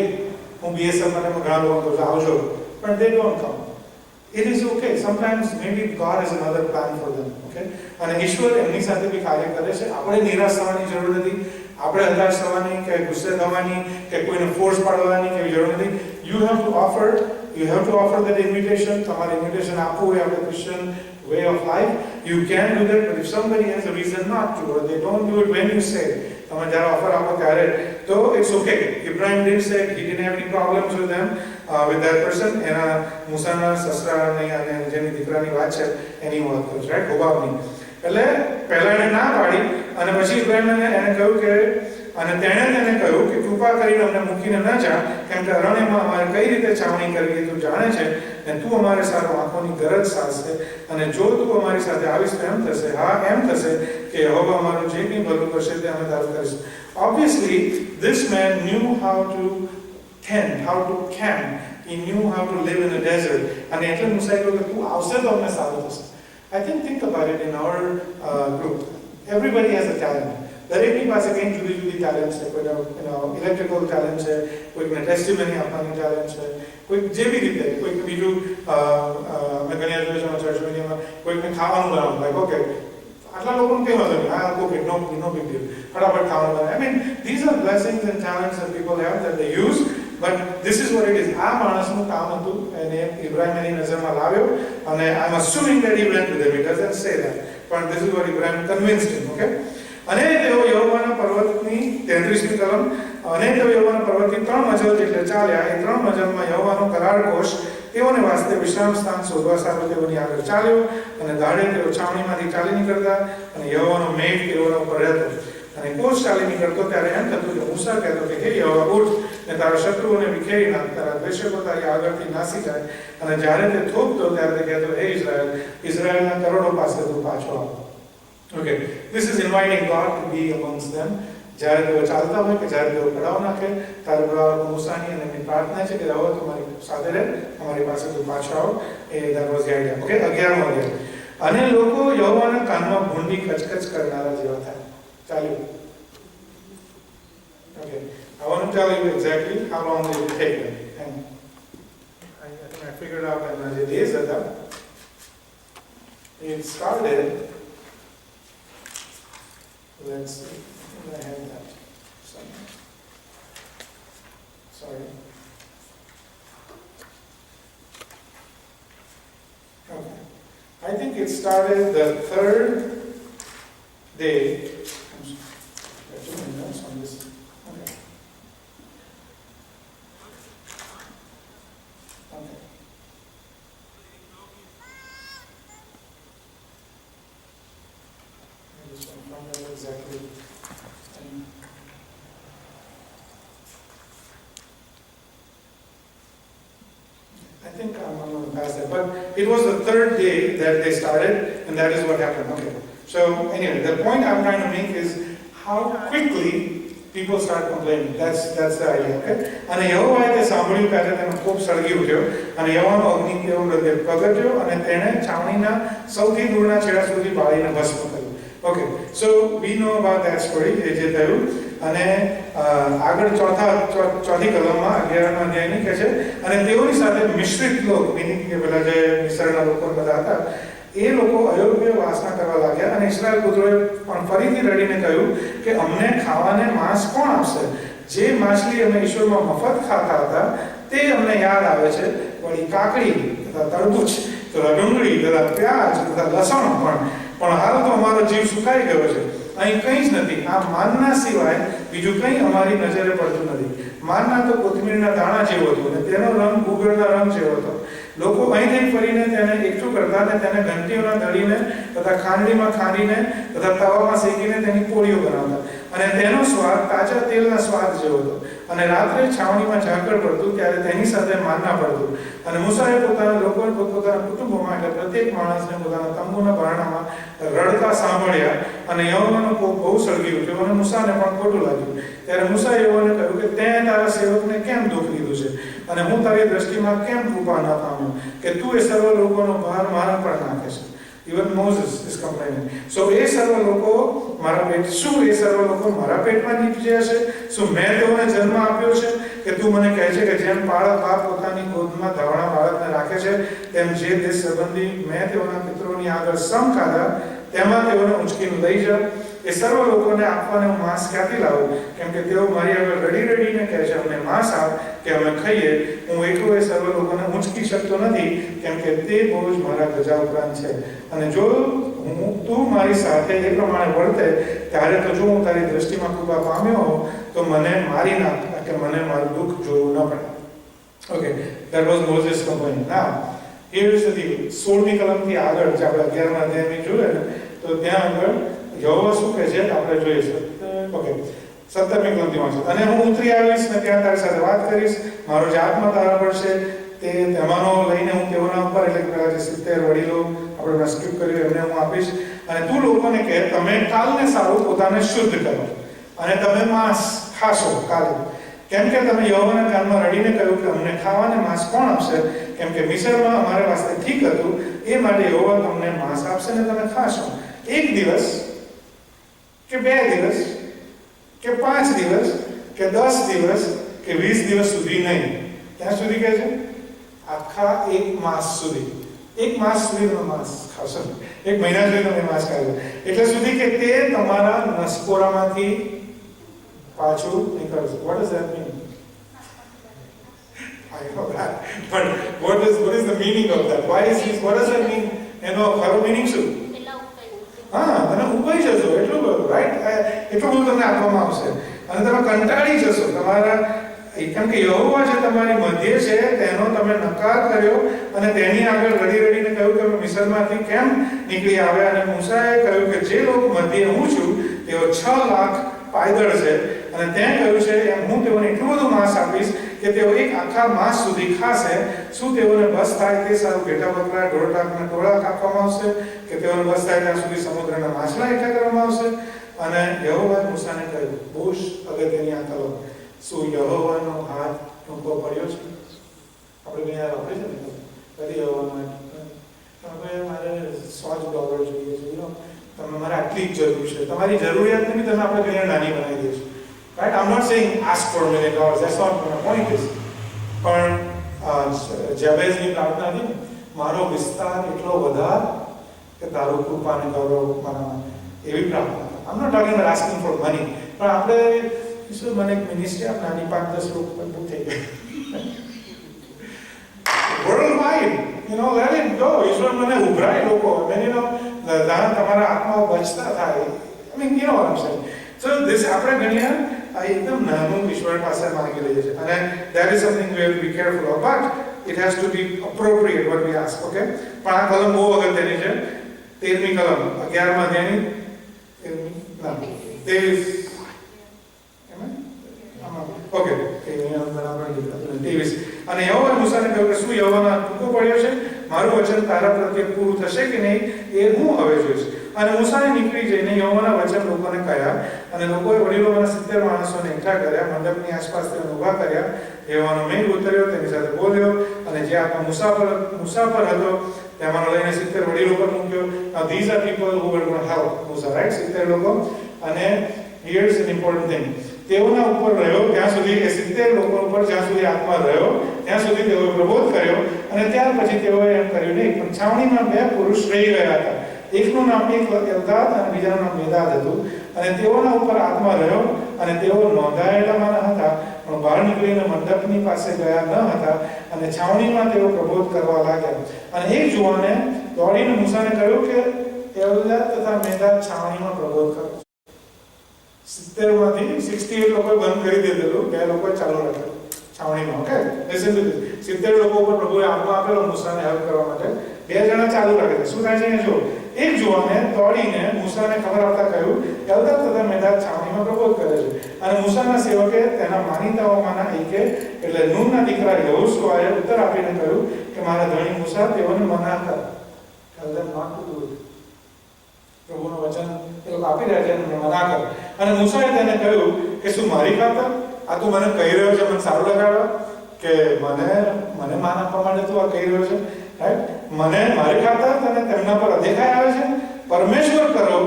હું BSF માટે ઘણા લોકો આવજો, but they don't come. It is okay. Sometimes maybe God has another plan for them. Okay, અને ઈશ્વર એમની સાથે બી કાર્ય કરે છે. આપણે નિરાશ થવાની જરૂર નથી, આપણે હતાશ થવાની કે ગુસ્સે થવાની કે કોઈને ફોર્સ પાડવાની કે જરૂર નથી. You have to offer that invitation. તમારે invitation આપવું હોય આપણે Christian way of life, you can do that, but if somebody has a reason not to, or they don't do it when you say, તમે જ્યારે offer આપો ત્યારે, તો it's okay. Ibrahim didn't say, he didn't have any problems with them, with that person. એના મૂસાના સસરાની અને જેની દીકરાની વાત છે એની વાત કરું છું, રાઈટ, હોબાબની. એટલે પહેલા એને ના પાડી અને પછી ઇબ્રાહિમ એને કહ્યું કે અને તેણે તેને કહ્યું કે કૃપા કરીને અમને મૂકીને ન જા કેમ કે અરણ્યમાં અમારે કઈ રીતે છાવણી કરવી તું જાણે છે અને તું અમારે સારું આંખોની ગરજ સારશે અને જો તું અમારી સાથે આવીશ તો એમ થશે, હા એમ થશે કે યહોવા અમારું જે કંઈ ભલું કરશે તે અમે તારું કરીશું. Obviously this man knew how to tend, how to camp. He knew how to live in a desert. અને એટલે મુસાએ કહ્યું કે તું આવશે તો અમને સારું થશે. I think about it in our group. Everybody has a talent. દરેકની પાસે કંઈક જુદી જુદી ટેલેન્ટ છે. કોઈને ઇલેક્ટ્રિકલ ટેલેન્ટ છે, કોઈકને ટેસ્ટિમની આપવાની ટેલેન્ટ છે, કોઈક જેવી રીતે, કોઈક બીજું મેં ઘણી જોયું છે ચર્ચ મીડિયામાં કોઈકને ખાવાનું બનાવવું, લાઈક ઓકે આટલા લોકોને કંઈ વાંધો નહીં, હા ઓકે નો બિગ ડીલ, ફટાફટ ખાવાનું બનાવે. I mean, these are blessings and talents that people have that they use, but this is what it is. આ માણસનું કામ હતું એને ઇબ્રાહિમ એની નજરમાં લાવ્યો અને I'm assuming that he went with him. It doesn't say that, but this is what Ibrahim convinced him. Okay. અને તેઓ યહોવાના પર્વતની 33મી કલમ અને તેઓ યહોવાના પર્વતની 3 મજલ જેટલે ચાલ્યા. એ 3 મજલમાં યહોવાનો કરાર કોષ તેઓને વાસ્તે વિશ્રામ સ્થાન શોધવા સારું તેઓની આગળ ચાલ્યો અને દાડે તેઓ છાવણીમાંથી ચાલી નીકળતા અને યહોવાનો મેઘ તેઓના ઉપર રહેતો અને કોષ ચાલી નીકળતો ત્યારે એમ થતું કે મૂસા કહેતો કે હે યહોવા ઉઠ ને તારા શત્રુઓને વિખેરી નાખ, તારા દ્વેષકો તારી આગળથી નાસી જાય. અને જ્યારે તે થોભતો ત્યારે તે કહેતો હે ઇઝરાયલના કરોડો પાસે તું પાછો આવ. Okay, this is inviting God to be amongst them. જ્યારે તેઓ ચાલતા હોય કે જ્યારે તેઓ પડાવ નાખે ત્યારે મૂસાની અને એમની પ્રાર્થના છે કે હવે તમારી સાથે રહે, અમારી પાસે તું પાછો આવો. એ that was the idea. Okay, 11મો અધ્યાય. અને લોકો યહોવાના કાનમાં ભૂંડી કચકચ કરનારા જેવા થાય. ચાલ્યું. Okay, I want to tell you exactly how long it will take them. And I think I figured out that the days of that it started. Let's see. I have that somewhere. Sorry. Okay. I think it started the 3rd day. I have too many notes on this. Okay. Okay. Exactly. I think I'm going to pass that. But it was the 3rd day that they started, and that is what happened. Okay. So anyway, the point I'm trying to make is how quickly people start complaining. That's the idea. Okay. અને યહોવાએ તે સાંભળ્યું ત્યારે તેનો ખૂબ સળગી ઉઠ્યો અને યહોવાનો અગ્નિ તેઓ હૃદય પ્રગટ્યો અને તેણે છાવણીના સૌથી દૂરના છેડા સુધી બાળીને ભસ્મ કર્યું. Okay, so we know about that story, એ જે થયું. અને આગળ ચોથી કલમમાં 11મા અધ્યાયની કહે છે, અને તેઓની સાથે મિશ્રિત લોક, મીનિંગ કે પેલા જે મિશ્રના લોકો બધા હતા, એ લોકો અયોગ્ય વાસના કરવા લાગ્યા. અને ઇસ્રાયેલ પુત્રોએ પણ ફરીથી રડીને કહ્યું કે અમને ખાવાને માંસ કોણ આપશે? જે માછલી અમે ઈશ્વરમાં મફત ખાતા હતા તે અમને યાદ આવે છે. વળી કાકડી તથા તરબૂચ તથા ડુંગળી તથા પ્યાજ તથા લસણ પણ હાલ તો અમારો જીવ સુકાઈ ગયો છે. અહીં કંઈ જ નથી. આ માનના સિવાય બીજું કંઈ અમારી નજરે પડતું નથી. માનના તો કોથમીરના દાણા જેવો હતો અને તેનો રંગ ગુગળના રંગ જેવો હતો. લોકો અહીંથી ફરીને તેને એકઠું કરતા અને તેને ઘંટીઓના દળીને તથા ખાંડણીમાં ખાંડીને તથા તવામાં શેકીને તેની પોળીઓ બનાવતા. અને તેનો સ્વાદ તાજા તેલના સ્વાદ જેવો હતો. અને રાત્રે છાવણીમાં ઝાકળ પડતું ત્યારે તેની સાથે માનના પડતું. અને મૂસાએ પોતાના લોકોને પોતપોતાના કુટુંબોમાં એટલે પ્રત્યેક માણસને પોતાના તંબુના બારણામાં રડતા સાંભળ્યા. અને યહોવાનો કોપ બહુ સળગી ઉઠ્યો અને મૂસાને પણ ખોટું લાગ્યું. ત્યારે મૂસાએ યહોવાને કહ્યું કે તે તારા સેવકને કેમ દુઃખ લીધું છે? અને હું તારી દ્રષ્ટિમાં કેમ કૃપા ન પામ્યો કે તું એ સર્વ લોકોનો ભાર મારા પર નાખે છે? Even Moses is complaining. So એ સર્વ લોકો મારા પેટમાં નીપજ્યા છે? શું મેં તેઓને જન્મ આપ્યો છે? કે તું મને કહે છે કે જેમ બાળક બાપ પોતાની ગોદમાં ધવણા બાળકને રાખે છે તેમ જે દેશ સંબંધી મેં તેઓના પિતરોની આગળ સમ ખાધા તેમાં તેઓને ઉંચકીને લઈ જા. એ સર્વ લોકોને આપવાને હું માંસ ક્યાંથી લાવું? કેમ કે તેઓ મારી આગળ રડીને કહે છે અમને માંસ આપ કે અમે ખાઈએ. હું એકલો એ સર્વ લોકોને ઊંચકી શકતો નથી, કેમ કે તે બોજ મારા ગજા ઉપરાંત છે. અને જો તું મારી સાથે એ પ્રમાણે વર્તે ત્યારે તો જો હું તારી દ્રષ્ટિમાં કૃપા પામ્યો હોઉં તો મને મારી નાખ, કે મને મારું દુઃખ જોવું ન પડે. Okay, that was Moses complaining. Now here is the deal. 16મી કલમથી આગળ જે આપણે 11મા અધ્યાયમાં જોઈએ ને, તો ત્યાં આગળ યહોવા શું કહે છે આપણે જોઈએ છે. ઓકે, 17મી કલમથી વાંચો. અને હું ઉતરી આવીશ ને ત્યાં તારી સાથે વાત કરીશ. મારો જે આત્મા તારા પર છે તે તેમાંનો લઈને હું તેઓના ઉપર, એટલે કે પેલા જે 70 વડીલો આપણે સ્કીપ કર્યું એમને હું આપીશ. અને તું લોકોને કહે તમે કાલને સારું પોતાને શુદ્ધ કરો અને તમે માંસ ખાશો કાલે. કેમ કે તમે યહોવાના કાનમાં રડીને કહ્યું કે અમને ખાવાને માંસ કોણ આપશે? કેમ કે મિસરમાં અમારે વાસ્તે ઠીક હતું, એ માટે યહોવા તમને માંસ આપશે ને તમે ખાશો. 1 દિવસ કે 2 દિવસ કે 5 દિવસ કે 10 દિવસ કે 20 દિવસ સુધી નહીં. ત્યાં સુધી કહે છે આખા 1 માસ સુધી. 1 માસ સુધી તમે માંસ ખાશો, 1 મહિના સુધી તમે માંસ ખાશો. એટલે સુધી કે તે તમારા નસકોરામાંથી પાછું નીકળશે. What does that mean? I know that, but what is the meaning of that? Why is this? What does that mean? એનો ખરો meaning શું? હા, તમે ઉપાઈ જશો એટલું બધું, રાઈટ? એટલું બધું તમને આપવામાં આવશે અને તમે કંટાળી જશો તમારા, કેમ કે યહોવા જે તમારી મધ્ય છે તેનો તમે નકાર કર્યો અને તેની આગળ રડીને કહ્યું કે અમે મિસરમાંથી કેમ નીકળી આવ્યા. અને મૂસાએ કહ્યું કે જે લોકો મધ્ય હું છું તેઓ 6 લાખ પાયદળ છે અને ત્યાં કહ્યું છે એમ હું તેઓને એટલું બધું માંસ આપીશ કે તેઓ 1 આખા માસ સુધી ખાશે. શું તેઓને બસ થાય તે સારું ઘેટા બકરા ઢોરટાકના ટોળા કાપવામાં આવશે? કે તેઓને બસ થાય ત્યાં સુધી સમુદ્રના માછલા એકઠા કરવામાં આવશે? અને યહોવાએ મૂસાને કહ્યું, બહુ જ અગત્યની આ કલમ, શું યહોવાનો હાથ ટૂંકો પડ્યો છે? આપણે અહીંયા વાપરે છે ને કદી યહોવાનો મારે $100 જોઈએ છે, તમે મારે આટલી જ જરૂર છે. તમારી જરૂરિયાત નહીં, તમે આપણે કહીએ નાની બનાવી દઈશું, right? I am not saying ask for $1 million, that's not my point is. પણ જેબેઝની પ્રાર્થના હતી ને, મારો વિસ્તાર એટલો વધાર કે તારું કૃપાને ગૌરવ મારામાં, એવી પ્રાર્થના. I am not talking about asking for money. પણ આપણે ઈશ્વર મને એક મિનિસ્ટ્રી આપ, નાની 5-10 લોકો પર બુક થઈ ગઈ. World wide, let it go. ઈશ્વર મને ઉભરાય લોકો, તમારા આત્માઓ બચતા થાય. I mean, what I'm saying. So this આપણે ઘણીવાર એકદમ નાનું ઈશ્વર પાસે માંગી લઈએ છીએ અને that is something we have to be careful of, but it has to be appropriate what we ask. Okay? પણ આ કલમ બહુ અગત્યની છે. 13મી કલમ 11મા અધ્યાયની 23. ઓકે, અને યહોવાએ મૂસાને કહ્યું કે શું યહોવાનો ટૂંકો પડ્યો છે? મારું વચન તારા પ્રત્યે પૂરું થશે કે નહીં એ હું હવે જોઈશ. અને મૂસાને નીકળી જઈને યહોવાના વચન લોકોને કહ્યા અને લોકોએ વડીલોના 70 માણસોને એકઠા કર્યા, મંડપની આસપાસ તેમને ઊભા કર્યા. યહોવાનો મેઘ ઉતર્યો, તેની સાથે બોલ્યો અને જે આત્મા મુસાફર હતો તેમાં લઈને 70 વડીલો પર મૂક્યો. Now these are people who were going to help Musa, right? 70 લોકો. અને here's an important thing. તેઓના ઉપર રહ્યો ત્યાં સુધી, એ 70 લોકો ઉપર જ્યાં સુધી આત્મા રહ્યો ત્યાં સુધી તેઓએ પ્રબોધ કર્યો. અને ત્યાર પછી તેઓએ એમ કર્યું નહીં, પણ છાવણીમાં 2 પુરુષ રહી ગયા હતા. એકનું નામ એલ્દાદ અને બીજાનું નામ મેદાદ હતું. અને તેઓના ઉપર આત્મા રહ્યો અને તેઓ નોંધાયેલામાં હતા, પણ બહાર નીકળીને મંડપની પાસે ગયા ન હતા. અને છાવણીમાં તેઓ પ્રબોધ કરવા લાગ્યા. અને એક જુવાને દોડીને મૂસાને કહ્યું કે એલ્દાદ તથા મેદાદ છાવણીમાં પ્રબોધ કરો. 70 માંથી 68 લોકોએ બંધ કરી દીધેલું, 2 લોકોએ ચાલુ રાખ્યું છાવણીમાં. Okay, listen to this. 70 લોકો ઉપર પ્રભુએ આત્મા આપેલો મૂસાને હેલ્પ કરવા માટે. 2 જણા ચાલુ રાખે. શું થાય છે જો એક જુવાને દોડીને મૂસાને ખબર આપતા કહ્યું એલ્દાદ તથા મેદાદ છાવણીમાં પ્રબોધ કરે છે. અને મૂસાના સેવકે તેના માનીતાઓમાંના એકે એટલે નૂનના દીકરા યહોશુઆએ ઉત્તર આપીને કહ્યું કે મારા ધણી મૂસા તેઓને મના કર. Tell them not to do it. પ્રભુનું વચન એ લોકો આપી રહ્યા છે અને મના કર. અને મૂસાએ તેને કહ્યું કે શું મારી ખાતર આ તું મને કહી રહ્યો છે, મને સારું લગાડવા કે મને માન આપવા માટે તું આ કહી રહ્યો છે, રાઈટ? મને મારી ખાતર તને તેમના પર અધિકાર આવે છે. પરમેશ્વર કરો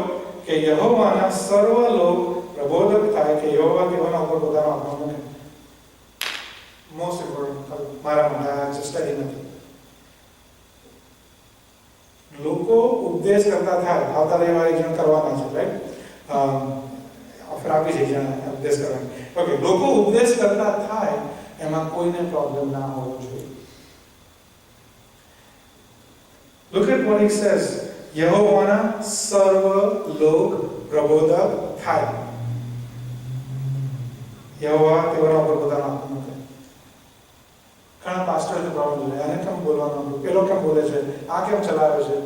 કે યહોવાના સર્વ લોક પ્રબોધક થાય, કે યહોવા તેઓના ઉપર પોતાનો આત્મા મૂકે. મોસ્ટ ઇમ્પોર્ટન્ટ મારા માટે સ્ટડી નથી. લોકો ઉપદેશ કરતા થાય, આવતા રવિવારે જણ કરવાના છે, રાઈટ? ઓફર આપી છે જણ ઉપદેશ કરવાની. ઓકે, લોકો ઉપદેશ કરતા થાય એમાં કોઈને પ્રોબ્લેમ ના હોવો જોઈએ. Look at what he says. યહોવાના સર્વ લોક પ્રબોધક થાય. યહોવા તેઓના ઉપર પોતાનો આત્મા મૂકે. ઘણા પાસ્ટરને પ્રોબ્લેમ છે, આને કેમ બોલવાનું, પેલો કેમ બોલે છે, આ કેમ ચલાવે છે.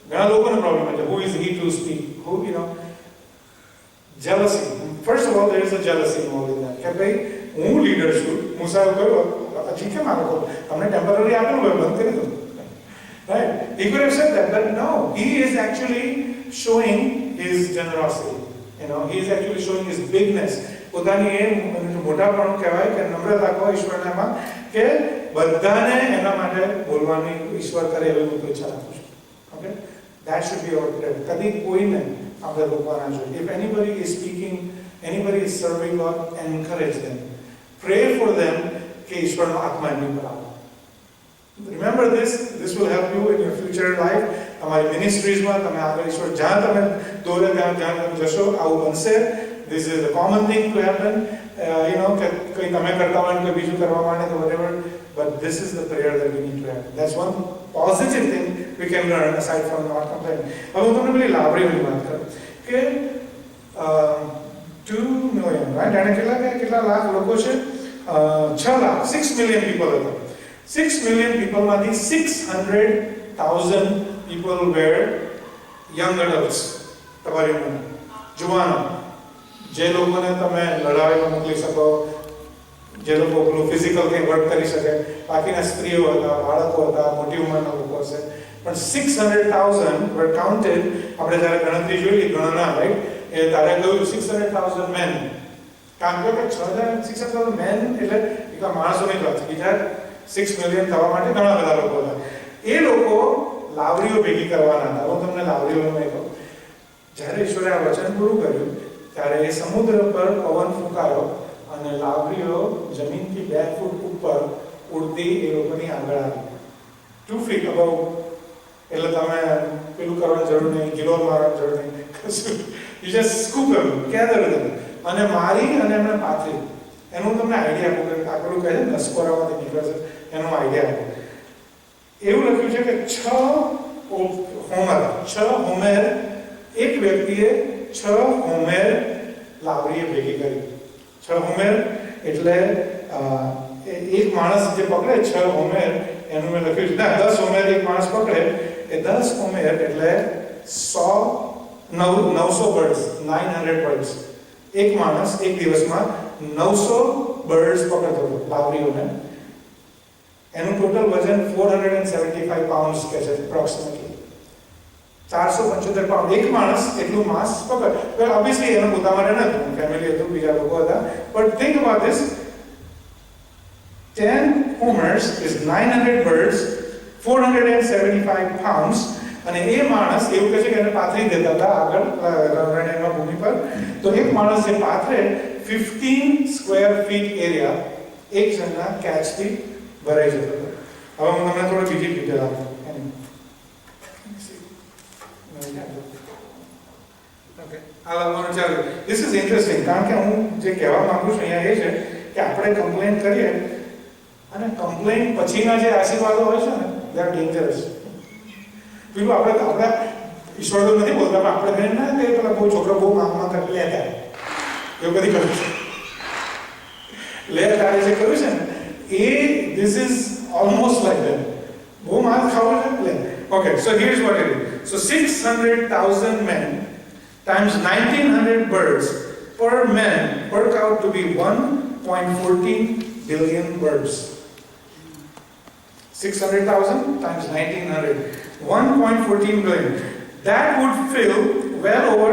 ઘણા લોકોને પ્રોબ્લેમ છે. Who is he to speak? Who, jealousy. First of all, there is a jealousy involved in that. કે ભાઈ હું લીડર છું, મૂસાએ કહ્યું હજી કેમ આ લોકો તમને ટેમ્પરરી આપેલું હોય, બંધ કરી દો. Right? He could have said that, but no. He is actually showing his generosity. He is actually showing his bigness. પોતાની એ મોટાપણું કહેવાય કે નમ્રતા કહો ઈશ્વરનામાં, કે બધાને એના માટે બોલવાની ઈશ્વર કરે એવી હું ઈચ્છા રાખું છું. Okay, that should be our prayer. કદી કોઈને આપણે રોકવાના જોઈએ. If anybody is speaking, anybody is serving God, encourage them. Pray for them કે ઈશ્વરનો આત્મા એમની પર આવે. Remember this will help you in your future life. તમારી મિનિસ્ટ્રીઝમાં તમે આગળ ઈશ્વર જ્યાં તમે દોરે જ્યાં તમે જશો આવું બનશે. This is a common thing to happen. કે કંઈ તમે કરતા હોય કોઈ બીજું કરવા માટે તો whatever, but this is the prayer that we need to have. That's one positive thing we can learn aside from not complaining. હવે હું તમને પેલી લાવરીઓની વાત કરું કે 2 million, right? અને કેટલા લાખ લોકો છે? 6 લાખ, 6 million people હતા. 6 million people માંથી 600,000 people were young adults. તમારી ઉંમર જુવાનો, જે લોકોને તમે લડાઈમાં મોકલી શકો, જે લોકો પેલું ફિઝિકલ કંઈ વર્ક કરી શકે. બાકીના સ્ત્રીઓ હતા, બાળકો હતા, મોટી ઉંમરના લોકો હશે. પણ 600,000 were counted. આપણે જ્યારે ગણતરી જોઈ ગણના, રાઈટ, એ તારે કહ્યું 600,000 men. કારણ કે 600,000 men એટલે એક માણસોની વાત છે. બીજા 6 million થવા માટે ઘણા બધા લોકો હતા. એ લોકો લાવરીઓ ભેગી કરવાના હતા. હું તમને લાવરીઓનું કહું, જ્યારે ઈશ્વરે આ વચન પૂરું કર્યું ત્યારે એ સમુદ્ર પર પવન ફૂંકાયો અને લાવરીઓ જમીનથી 2 ફૂટ ઉપર ઉડતી એ લોકોની આગળ આવી. 2 feet above. એટલે તમે પેલું કરવાની જરૂર નહીં, ગિલોર મારવાની જરૂર નહીં, કશું. You just scoop them, gather them, અને મારી અને એમને પાથરી. એનું તમને આઈડિયા આપું કે આગળ કહે છે નસકોરામાંથી નીકળે છે, એનો આઈડિયા આપો. એવું લખ્યું છે કે 6 હોમેર એક વ્યક્તિએ 6 હોમેર લાવરીએ ભેગી કરી. 6 હોમેર એટલે એક માણસ જે પકડે 6 હોમેર, એનું મેં લખ્યું છે 10 હોમેર એક માણસ પકડે એ 10 હોમેર એટલે 900 બર્ડ્સ, 900 બર્ડ્સ. એક માણસ એક દિવસમાં 900 બર્ડ્સ પકડતો હતો લાવરીઓને. એનું ટોટલ વજન 475 પાઉન્ડ્સ કે છે એપ્રોક્સિમેટલી. 475 પાઉન્ડ એક માણસ એટલું માસ પકડ. વેલ ઓબ્વિયસલી એનો પોતા માટે નથી, ફેમિલી હતું, બીજા લોકો હતા. But think about this, 10 homers is 900 birds 475 pounds. અને એ માણસ એવું કહે છે કે એને પાથરી દેતા હતા આગળ રણમાં ભૂમિ પર. તો એક માણસ જે પાથરે 15 સ્ક્વેર ફીટ એરિયા એક જણના કેચથી ભરાઈ જતો હતો. હવે હું તમને થોડી બીજી ડિટેલ આપું. This is interesting કારણ કે હું જે કહેવા માંગુ છું અહીંયા એ છે કે આપણે કમ્પ્લેન કરીએ અને કમ્પ્લેન પછીના જે આશીર્વાદો હોય છે ને they are dangerous. પેલું આપણે ઈશ્વર તો નથી બોલતા પણ આપણે કહીએ ના કે પેલા બહુ છોકરો બહુ માંગમાં કરી લે ત્યારે એવું કદી કર્યું છે લે તારે જે કર્યું છે ને એ this is almost like that. બહુ માંગ ખાવું છે લે. Okay, so here's what it is. So 600,000 men times 1900 birds per man work out to be 1.14 billion birds. 600,000 times 1900, 1.14 billion. That would fill well over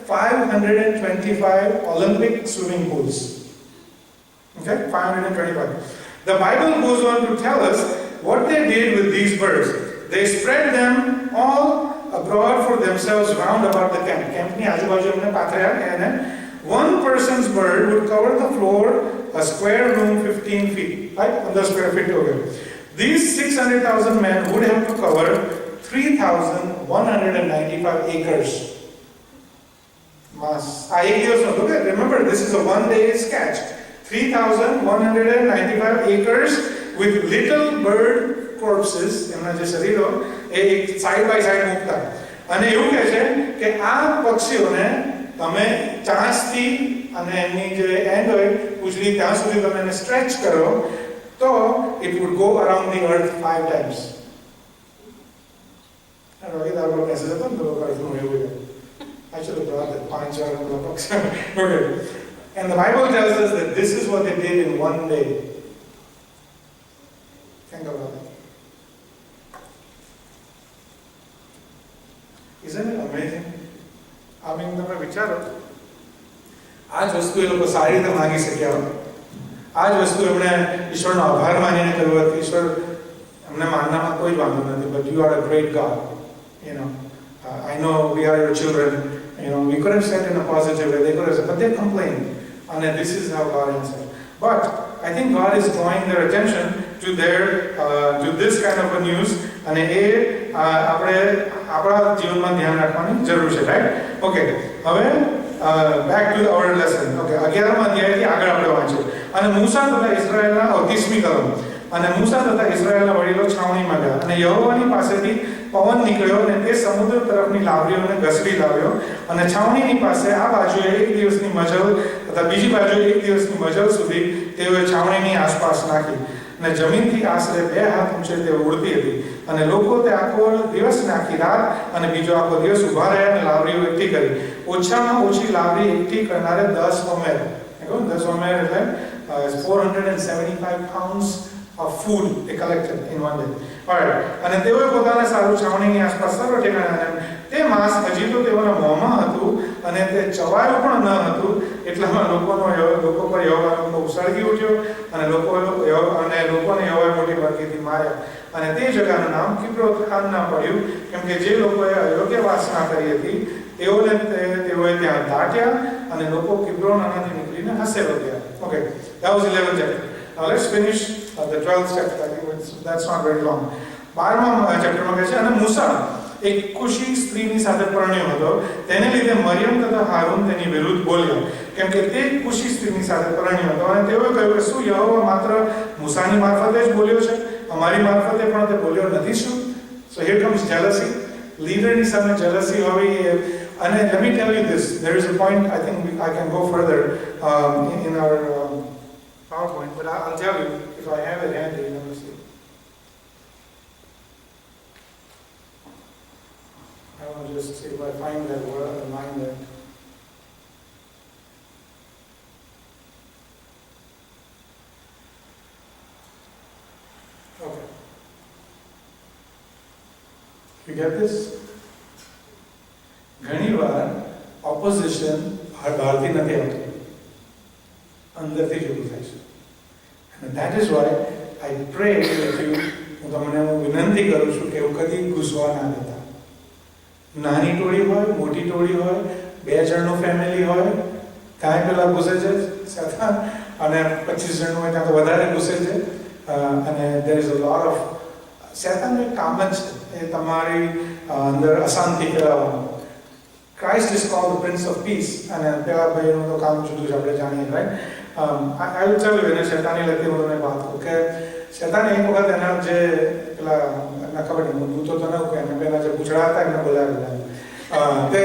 525 Olympic swimming pools. Okay, 525. The Bible goes on to tell us what they did with these birds. They spread them all abroad for themselves round about the camp. Camp ni આજુબાજુ એમને પાથર્યા અને one person's bird would cover the floor, a square room 15 feet, right? 15 square feet over. These 600,000 men would have to cover 3,195 acres. Mass. Remember, this is a one-day's catch. 3,195 acres with little bird corpses. એમના જે શરીરો એ side by side મૂકતા અને એવું કહે છે કે આ પક્ષીઓને તમે ચાંચથી અને એમની જે એન્ડ હોય ઉજળી ત્યાં સુધી તમે એને સ્ટ્રેચ કરો તો it would go around the earth 5 times. Rohit આપણો મેસેજ હતો ને તો અર્થનું એવું છે. Actually, the 5 પક્ષી. Okay. And the Bible tells us that this is what they did in one day. Think about it. Isn't it amazing? I mean, તમે વિચારો આ જ વસ્તુ એ લોકો સારી રીતે માંગી શક્યા હોત. આ જ વસ્તુ એમણે ઈશ્વરનો આભાર માનીને કર્યું હતું. ઈશ્વર એમને માનનામાં કોઈ જ વાંધો નથી. But you are a great God. You know, I know we are your children. You know, we could have said in a positive way. They could have said, but they complained. And this is how God answered. But I think God is drawing their attention to this kind of a news. અને એ આપણે આપણા જીવનમાં ધ્યાન રાખવાની જરૂર છે, right? Okay, હવે back to our lesson. Okay, 11મા અધ્યાયથી આગળ આપણે વાંચીએ. અને મૂસા તથા ઇઝરાયેલના 30મી કલમ. અને મૂસા તથા ઇઝરાયેલના વડીલો છાવણીમાં ગયા અને યહોવાની પાસેથી પવન નીકળ્યો અને તે સમુદ્ર તરફની લાવરીઓને ઘસડી લાવ્યો અને છાવણીની પાસે આ બાજુએ એક દિવસની મજલ તથા બીજી બાજુએ એક દિવસની મજલ સુધી તેઓએ છાવણીની આસપાસ નાખી અને જમીનથી આશરે 2 હાથ ઊંચે તે ઉડતી હતી અને લોકો તે આખો દિવસ ને આખી રાત અને બીજો આખો દિવસ ઊભા રહ્યા અને લાવરીઓ એકઠી કરી. ઓછામાં ઓછી લાવરી એકઠી કરનારે 10 ઓમેર. 10 ઓમેર એટલે 475 pounds of food they collected in one day. Alright. અને તેઓએ પોતાના સારું છાવણીની આસપાસ સર્વ ઠેકાણે તે માંસ હજી તો તેઓના મોંમાં હતું અને તે ચવાયું પણ ન હતું. એટલામાં લોકો પર યહોવાનો કોપ સળગી ઉઠ્યો અને લોકોને યહોવાએ મોટી બરકીથી માર્યા અને તે જગાનું નામ કિબ્રોત ખાનના પડ્યું કેમ કે જે લોકોએ અયોગ્ય વાસના કરી હતી તેઓએ ત્યાં દાટ્યા અને લોકો કિબ્રોન આનાથી નીકળીને હસેલો ગયા. Okay, that was 11th chapter. Now let's finish the 12th chapter. I think that's not very long. 12મા ચેપ્ટરમાં કહે છે અને મૂસા એક કુશી સ્ત્રીની સાથે પરણ્યો હતો તેને લીધે મરિયમ તથા હારૂન તેની વિરુદ્ધ બોલ્યા કેમ કે તે કુશી સ્ત્રીની સાથે પરણ્યો હતો અને તેઓએ કહ્યું કે શું યહોવા માત્ર મૂસાની મારફતે જ બોલ્યો છે, અમારી મારફતે પણ તે બોલ્યો નથી શું? So here comes jealousy. લીડરની સામે jealousy હોવી. And let me tell you this, there is a point I think I can go further in our PowerPoint, but I'll tell you if I have it handy. Let me see. I want to just see if I find that word and mind that. Okay. You get this? ઘણીવાર opposition બહારથી નથી આવતું, અંદરથી જ ઊભું થાય છે. And that is why I pray that you હું વિનંતી કરું છું કે એવું કદી ઘૂસવા ના દેતા. નાની ટોળી હોય, મોટી ટોળી હોય, 2 જણનું ફેમિલી હોય, કાંઈ પેલા ઘૂસે છે શેતાન, અને 25 જણનું હોય ત્યાં તો વધારે ઘૂસે છે. અને there is a lot of શેતાનનું એક કામ જ છે એ તમારી અંદર અશાંતિ ફેલાવવાનું. Christ is called the Prince of Peace, અને પેલા ભાઈનું તો કામ જુદું છે, આપણે જાણીએ, right? I will tell you, એને શેતાની લગતી હું તમને વાત કહું કે શેતાને એક વખત એના જે પેલા એના ખબર નહીં, હું તો ન કહું, એને પેલા જે પૂછડા હતા એમને બોલાવેલા. તે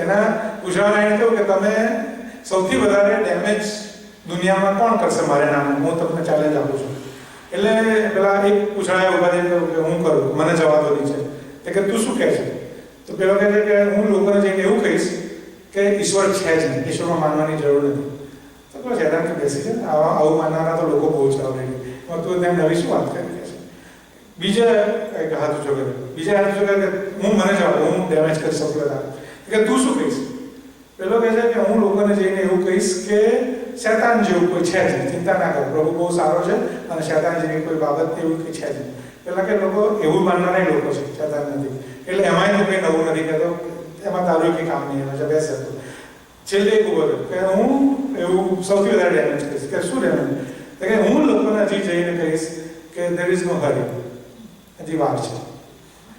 એના પૂછડાને એને કહ્યું કે તમે સૌથી વધારે ડેમેજ દુનિયામાં કોણ કરશે મારે નામે, હું તમને ચેલેન્જ આપું છું. એટલે પેલા એક પૂછડાએ ઉભા થઈને કહ્યું કે હું કરું, મને જવાબ દો છે. તે કે તું શું કહે છે? તો પેલો કહે છે કે હું લોકોને જઈને એવું કહીશ કે ઈશ્વર છે જ નહીં, ઈશ્વરમાં માનવાની જરૂર નથી. તો કહો શેતાન કે બેસી છે, આવું માનનારા તો લોકો બહુ છે ઓલરેડી, તું તેમ નવી શું વાત કરી છે. બીજા એક હાથ ઊંચો કર્યો, બીજા હાથ ઊંચો કર્યો કે હું મને જવાબ, હું ડેમેજ કરી શકું બધા. કે તું શું કહીશ? પેલો કહે છે કે હું લોકોને જઈને એવું કહીશ કે શેતાન જેવું કોઈ છે જ નહીં, ચિંતા ના કરો, પ્રભુ બહુ સારો છે અને શેતાન જેવી કોઈ બાબત એવું કંઈ છે જ નહીં. પેલા કે લોકો એવું માનનારા લોકો છે, શેતાન નથી, એટલે એમાંય તો કંઈ નવું નથી કહેતો, એમાં તારું કંઈ કામ નહીં, એમાં બેસે હતું. છેલ્લે એક ઉભો થયો કે હું એવું સૌથી વધારે ડેમેજ કહીશ. કે શું ડેમેજ? કે હું લોકોને હજી જઈને કહીશ કે there is no hurry, હજી વાર છે.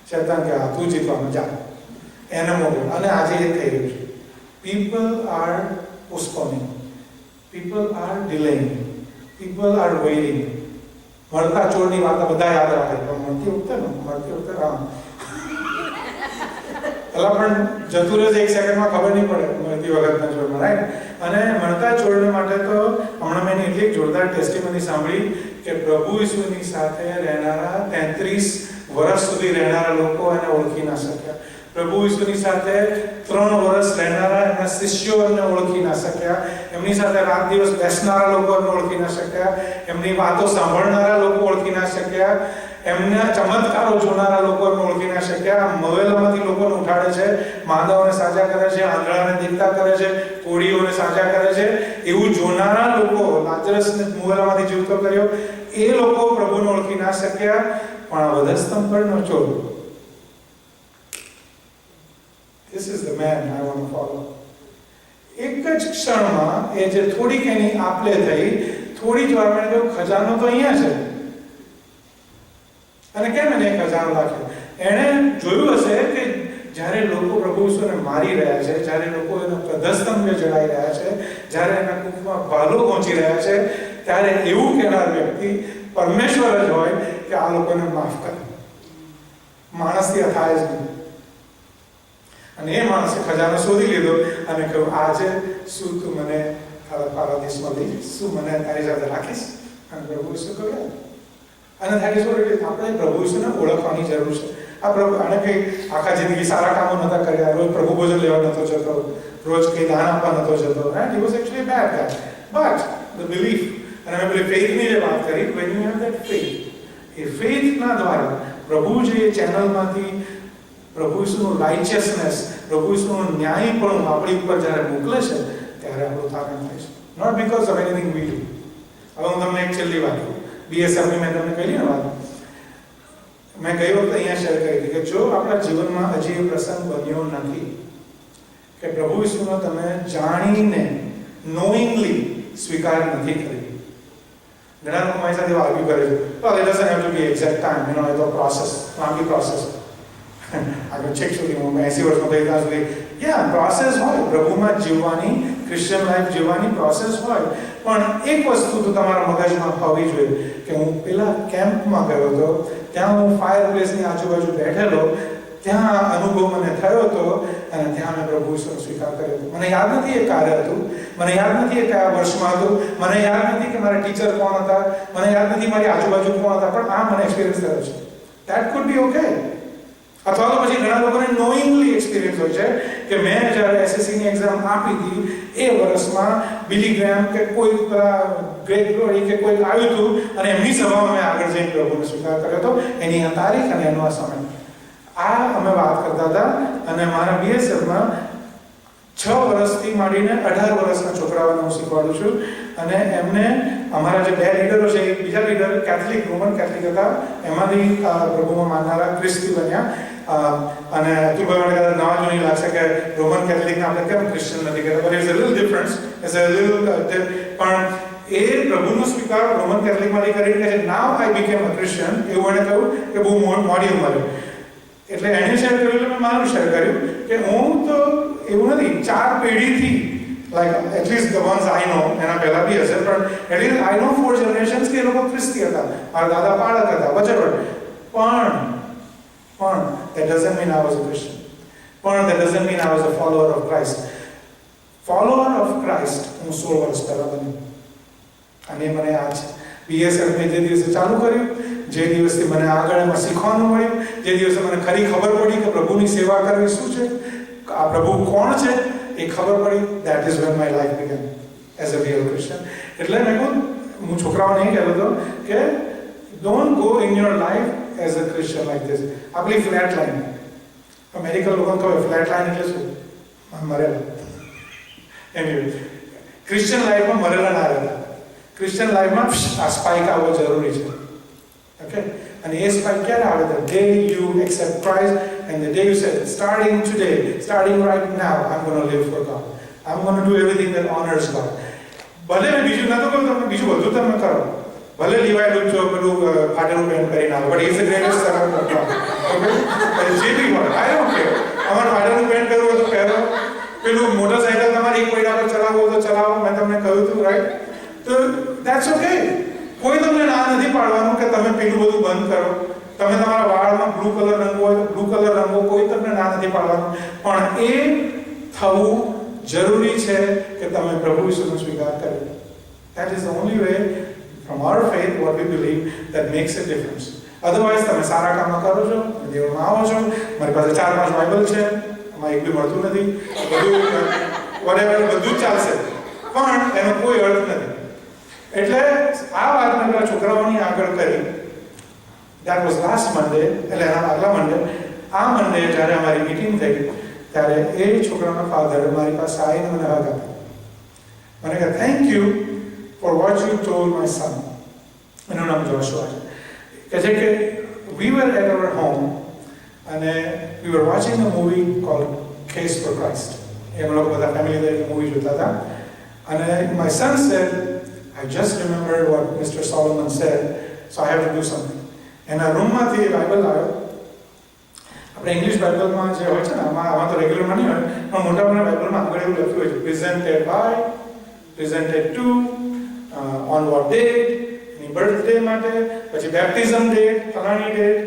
શેતાન કે હા તું જીતવાનું જા, એને મોકલ. અને આજે એ થઈ રહ્યું છે. People are postponing, people are delaying, people are waiting. મળતા ચોરની વાત બધા યાદ રાખે, પણ મળતી વખતે રામ એટલે પણ જતું રહે 1 સેકન્ડમાં ખબર નહીં પડે મળતી વખતના ચોરમાં, રાઈટ? અને મળતા ચોરને માટે તો હમણાં મેં એટલી એક જોરદાર ટેસ્ટિમની સાંભળી કે પ્રભુ ઈસુની સાથે રહેનારા 33 વર્ષ સુધી રહેનારા લોકો એને ઓળખી ના શક્યા. પ્રભુ ઈસુની સાથે 3 વર્ષ રહેનારા એમના શિષ્યો એમને ઓળખી ના શક્યા. એમની સાથે રાત દિવસ બેસનારા લોકો એમને ઓળખી ના શક્યા. એમની વાતો સાંભળનારા લોકો ઓળખી ના શક્યા. એમના ચમત્કારો જોનારા લોકો એમને ઓળખી ના શક્યા. મવેલામાંથી લોકોને ઉઠાડે છે, માંદાઓને સાજા કરે છે, આંધળાને દીકતા કરે છે, કોળીઓને સાજા કરે છે, એવું જોનારા લોકો, લાજરસને મવેલામાંથી જીવતો કર્યો, એ લોકો પ્રભુને ઓળખી ના શક્યા. પણ આ વધસ્તંભ પરનો ચોર, this is the man I want to follow. એક જ ક્ષણમાં એ જે થોડીક એની આપલે થઈ, થોડી જ વારમાં કહ્યું ખજાનો તો અહીંયા છે. અને કેમ એને ખજાનો રાખ્યો? એણે જોયું હશે કે જ્યારે લોકો પ્રભુ ઈસુને મારી રહ્યા છે, જ્યારે લોકો એનો વધસ્તંભે જડાઈ રહ્યા છે, જ્યારે એના કુખમાં ભાલો પહોંચી રહ્યા છે, ત્યારે એવું કહેનાર વ્યક્તિ પરમેશ્વર જ હોય કે આ લોકોને માફ કરે. માણસથી આ થાય જ નહીં. અને એ માણસે ખજાનો શોધી લીધો અને કહ્યું આજે શું તું મને તારા દેશમાં લઈ જઈશ, શું મને તારી સાથે રાખીશ? અને પ્રભુ ઈસુ કહ્યું અને તારી જોડે આપણે પ્રભુ ઈસુને ઓળખવાની જરૂર છે. આ પ્રભુ આને કંઈ આખા જિંદગી સારા કામો નહોતા કર્યા, રોજ પ્રભુ ભોજન લેવા નહોતો જતો, રોજ કંઈ દાન આપવા નહોતો જતો, right? He was actually a bad guy. But the belief, અને મેં પેલી ફેથની જે વાત કરી, when you have that faith, એ ફેથના દ્વારા પ્રભુ જે ચેનલમાંથી પ્રભુ ઈસુનું રાઇચિયસનેસ, પ્રભુ ઈસુનું ન્યાયપણું આપણી ઉપર જ્યારે મોકલે છે ત્યારે આપણું તારણ થાય છે. Not because of anything we do. હવે હું તમને એક છેલ્લી વાત કહું. BSFની મેં તમને કહી ને વાત, મેં ગઈ વખતે અહીંયા શેર કરી હતી કે જો આપણા જીવનમાં હજી એ પ્રસંગ બન્યો નથી કે પ્રભુ ઈસુનો તમે જાણીને નોઈંગલી સ્વીકાર નથી કરી. ઘણા લોકો મારી સાથે આર્ગ્યુ કરે છે, well it doesn't have to be exact time, you know, it's a process, લાંબી પ્રોસેસ. આગળ છેક સુધી હું 80 વર્ષમાં થઈ ત્યાં સુધી પ્રોસેસ હોય, પ્રભુમાં જીવવાની, ક્રિશ્ચિયન લાઈફ જીવવાની પ્રોસેસ હોય. પણ એક વસ્તુ તો તમારા મગજમાં હોવી જોઈએ કે હું પેલા કેમ્પમાં ગયો હતો, ત્યાં હું ફાયર પ્લેસની આજુબાજુ બેઠેલો, ત્યાં અનુભવ મને થયો હતો અને ત્યાં મેં પ્રભુ ઈસુનો સ્વીકાર કર્યો હતો. મને યાદ નથી એ કાર્ય હતું, મને યાદ નથી એ કયા વર્ષમાં હતું, મને યાદ નથી કે મારા ટીચર કોણ હતા, મને યાદ નથી મારી આજુબાજુ કોણ હતા, પણ આ મને એક્સપિરિયન્સ થયો છે. That food B okay. અથવા તો પછી ઘણા લોકોને નોઈંગલી એક્સપિરિયન્સ હોય છે કે મેં જ્યારે એસએસસીની એક્ઝામ આપી હતી એ વર્ષમાં બિલી ગ્રેમ કે કોઈ ગ્રેટ ગ્લોરી કે કોઈ આવ્યું હતું અને એમની સભામાં મેં આગળ જઈને પ્રભુને સ્વીકાર કર્યો હતો, એની આ તારીખ અને એનો આ સમય. આ અમે વાત કરતા હતા અને મારા BSFમાં 6 વર્ષથી માંડીને 18 વર્ષના છોકરાઓને હું શીખવાડું છું. અને એમને અમારા જે 2 લીડરો છે, એક બીજા લીડર કેથલિક, રોમન કેથલિક હતા, એમાંથી પ્રભુમાં માનનારા ખ્રિસ્તી બન્યા. અને અતુલભાઈ મને કદાચ નવા જોઈ લાગશે કે રોમન કેથલિકને આપણે કેમ ક્રિશ્ચિયન નથી કહેતા, but it's a little difference, it's a little. પણ એ પ્રભુનો સ્વીકાર રોમન કેથલિકમાંથી કરીને કે નાવ આઈ બીકેમ અ ક્રિશ્ચિયન, એવું એને કહ્યું કે બહુ મોડી ઉંમરે. એટલે એણે શેર કર્યું એટલે મેં મારું શેર કર્યું કે હું તો એવું નથી, 4 પેઢીથી, લાઈક એટલીસ્ટ ધ વન્સ આઈ નો, એના પહેલા બી હશે, પણ એટલીસ્ટ આઈ નો 4 જનરેશન્સ કે એ લોકો ખ્રિસ્તી હતા, મારા દાદા પાળક હતા, વચેવર. પણ that doesn't mean I was a Christian. પણ that doesn't mean I was a follower of Christ. Follower of Christ હું 16 વર્ષ પહેલા બન્યો. અને મને આજ BSF મેં જે દિવસે ચાલુ કર્યું, જે દિવસથી મને આગળ એમાં શીખવાનું મળ્યું, જે દિવસે મને ખરી ખબર પડી કે પ્રભુની સેવા કરવી શું છે, આ પ્રભુ કોણ છે એ ખબર પડી, that is when my life began as a real Christian. એટલે મેં કહું, હું છોકરાઓને એ કહેતો હતો કે don't go in your life as a Christian like this. આપણી ફ્લેટ લાઈન, અમેરિકન લોકોને કહે ફ્લેટ લાઈન એટલે શું? મરેલા. એની ક્રિશ્ચિયન લાઈફમાં મરેલા ના રહેતા. ક્રિશ્ચિયન લાઈફમાં આ સ્પાઇક આવવો જરૂરી છે. ઓકે? અને એ સ્પાઇક ક્યારે આવે? The day you accept Christ and the day you say, starting today, starting right now, I'm going to live for God. I'm going to do everything that honors God. ભલે મેં બીજું નતો કહ્યું, તમે બીજું બધું તમે કરો. ભલે લીવાયેલું છો, પેલું ફાટેલું પેન્ટ કરીને આવો, but it's a greatest servant of God. Okay? જે બી હોય, આઈ ડોન્ટ કેર. અમારે ફાટેલું પેન્ટ પહેરવું હોય તો પહેરો, પેલું મોટરસાઇકલ તમારે એક પૈડા પર ચલાવવું હોય તો ચલાવો, મેં તમને કહ્યું હતું, રાઈટ? તો ધેટ્સ ઓકે. કોઈ તમને ના નથી પાડવાનું કે તમે પેલું બધું બંધ કરો. તમે તમારા વાળમાં બ્લુ કલર રંગવો હોય તો બ્લુ કલર રંગવો, કોઈ તમને ના નથી પાડવાનું. પણ એ થવું જરૂરી છે કે તમે પ્રભુ ઈસુનો સ્વીકાર કરો. That is the only way from our faith, what we believe, that makes a difference. Otherwise, તમે સારા કામ કરો છો, દેવમાં આવો છો, મારી પાસે 4-5 બાઇબલ છે, એમાં એક બી મળતું નથી, બધું whatever બધું જ ચાલશે, પણ એનો કોઈ અર્થ નથી. એટલે આ વાત મેં પેલા છોકરાઓની આગળ કરી. That was last Monday, એટલે એના આગલા મંડે. આ મંડે જ્યારે અમારી મીટિંગ થઈ, ત્યારે એ છોકરાના ફાધર મારી પાસે આવીને મને હગ આપી. મને કહે, thank you for what you told my son. એનું નામ જોશુઆ છે. કહે છે કે we were at our home and we were watching a movie called Case for Christ. એ લોકો બધા ફેમિલી તરીકે મૂવી જોતા હતા. અને my son said, I just remembered what Mr. Solomon said, so I have to do something. એના રૂમમાંથી Bible આવ્યો. આપણે English બાઇબલમાં જે હોય છે ને, આમાં તો રેગ્યુલરમાં નહીં હોય, પણ મોટાભાગના બાઇબલમાં આગળ એવું લખ્યું હોય છે, presented by, presented to, on what date, એની બર્થડે માટે, પછી બેપ્ટિઝમ ડેટ, ફલાણી date.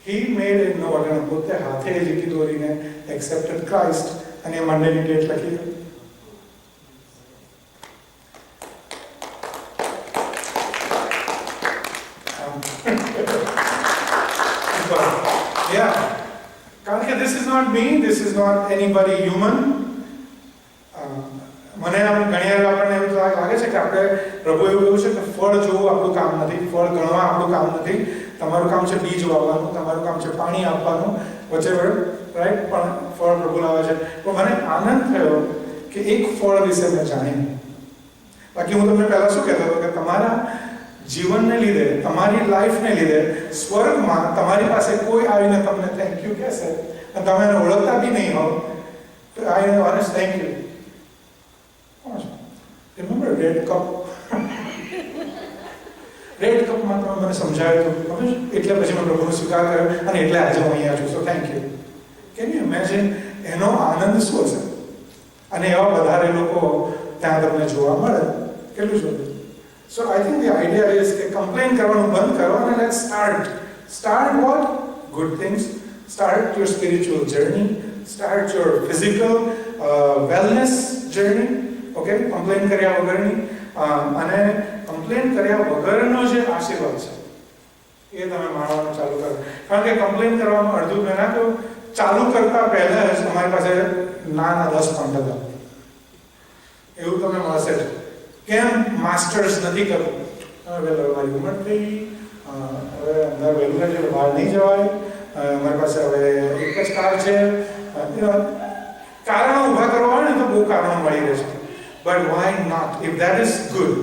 He made a note અને પોતે હાથે લીટી દોરીને accepted Christ અને મંડેની ડેટ લખી. Yeah, કારણ કે this is not me, this is not anybody human. મને આમ ઘણી વાર આપણને એવું લાગે છે કે આપણે પ્રભુ એવું કહ્યું છે કે ફળ જોવું આપણું કામ નથી, ફળ ગણવા આપણું કામ નથી. તમારું કામ છે બીજ વાવવાનું, તમારું કામ છે પાણી આપવાનું, વચેવર, રાઈટ? પણ ફળ પ્રભુ લાવે છે. તો મને આનંદ થયો કે એક ફળ વિશે મેં જાણ્યું. બાકી હું તમને પહેલા શું કહેતો હતો કે તમારા જીવનને લીધે, તમારી લાઈફને લીધે સ્વર્ગમાં તમારી પાસે કોઈ આવીને તમને થેન્ક યુ કહેશે અને તમે એને ઓળખતા બી નહીં હોવ તો આવીને honest thank you. Remember red cup? Red કપમાં તમે મને સમજાવ્યું હતું, એટલે પછી મેં પ્રભુનો સ્વીકાર કર્યો અને એટલે આજે હું અહીંયા છું. So thank you. Can you imagine એનો આનંદ શું હશે? અને એવા વધારે લોકો ત્યાં તમને જોવા મળે, કેટલું જોયું? So I think the idea is કે કમ્પ્લેન કરવાનું બંધ કરો અને let's start what? Good things. Start your spiritual journey, start your physical wellness journey. Okay? Complain કર્યા વગરની. અને કમ્પ્લેન કર્યા વગરનો જે આશીર્વાદ છે એ તમે માણવાનું ચાલુ કરો. કારણ કે કમ્પ્લેન કરવામાં અડધું મેં ના કહ્યું, ચાલુ કરતા પહેલા જ અમારી પાસે નાના 10 પોઈન્ટ હતા. એવું તમને મળશે જ. કેમ માસ્ટર્સ નથી કરવું? હવે મારી ઉંમર થઈ, હવે અંદર વહેલું નથી, બહાર નહીં જવાય, મારી પાસે હવે એક જ કાર છે. કારણો ઊભા કરવા ને કારણો મળી રહે છે. But why not? If that is good,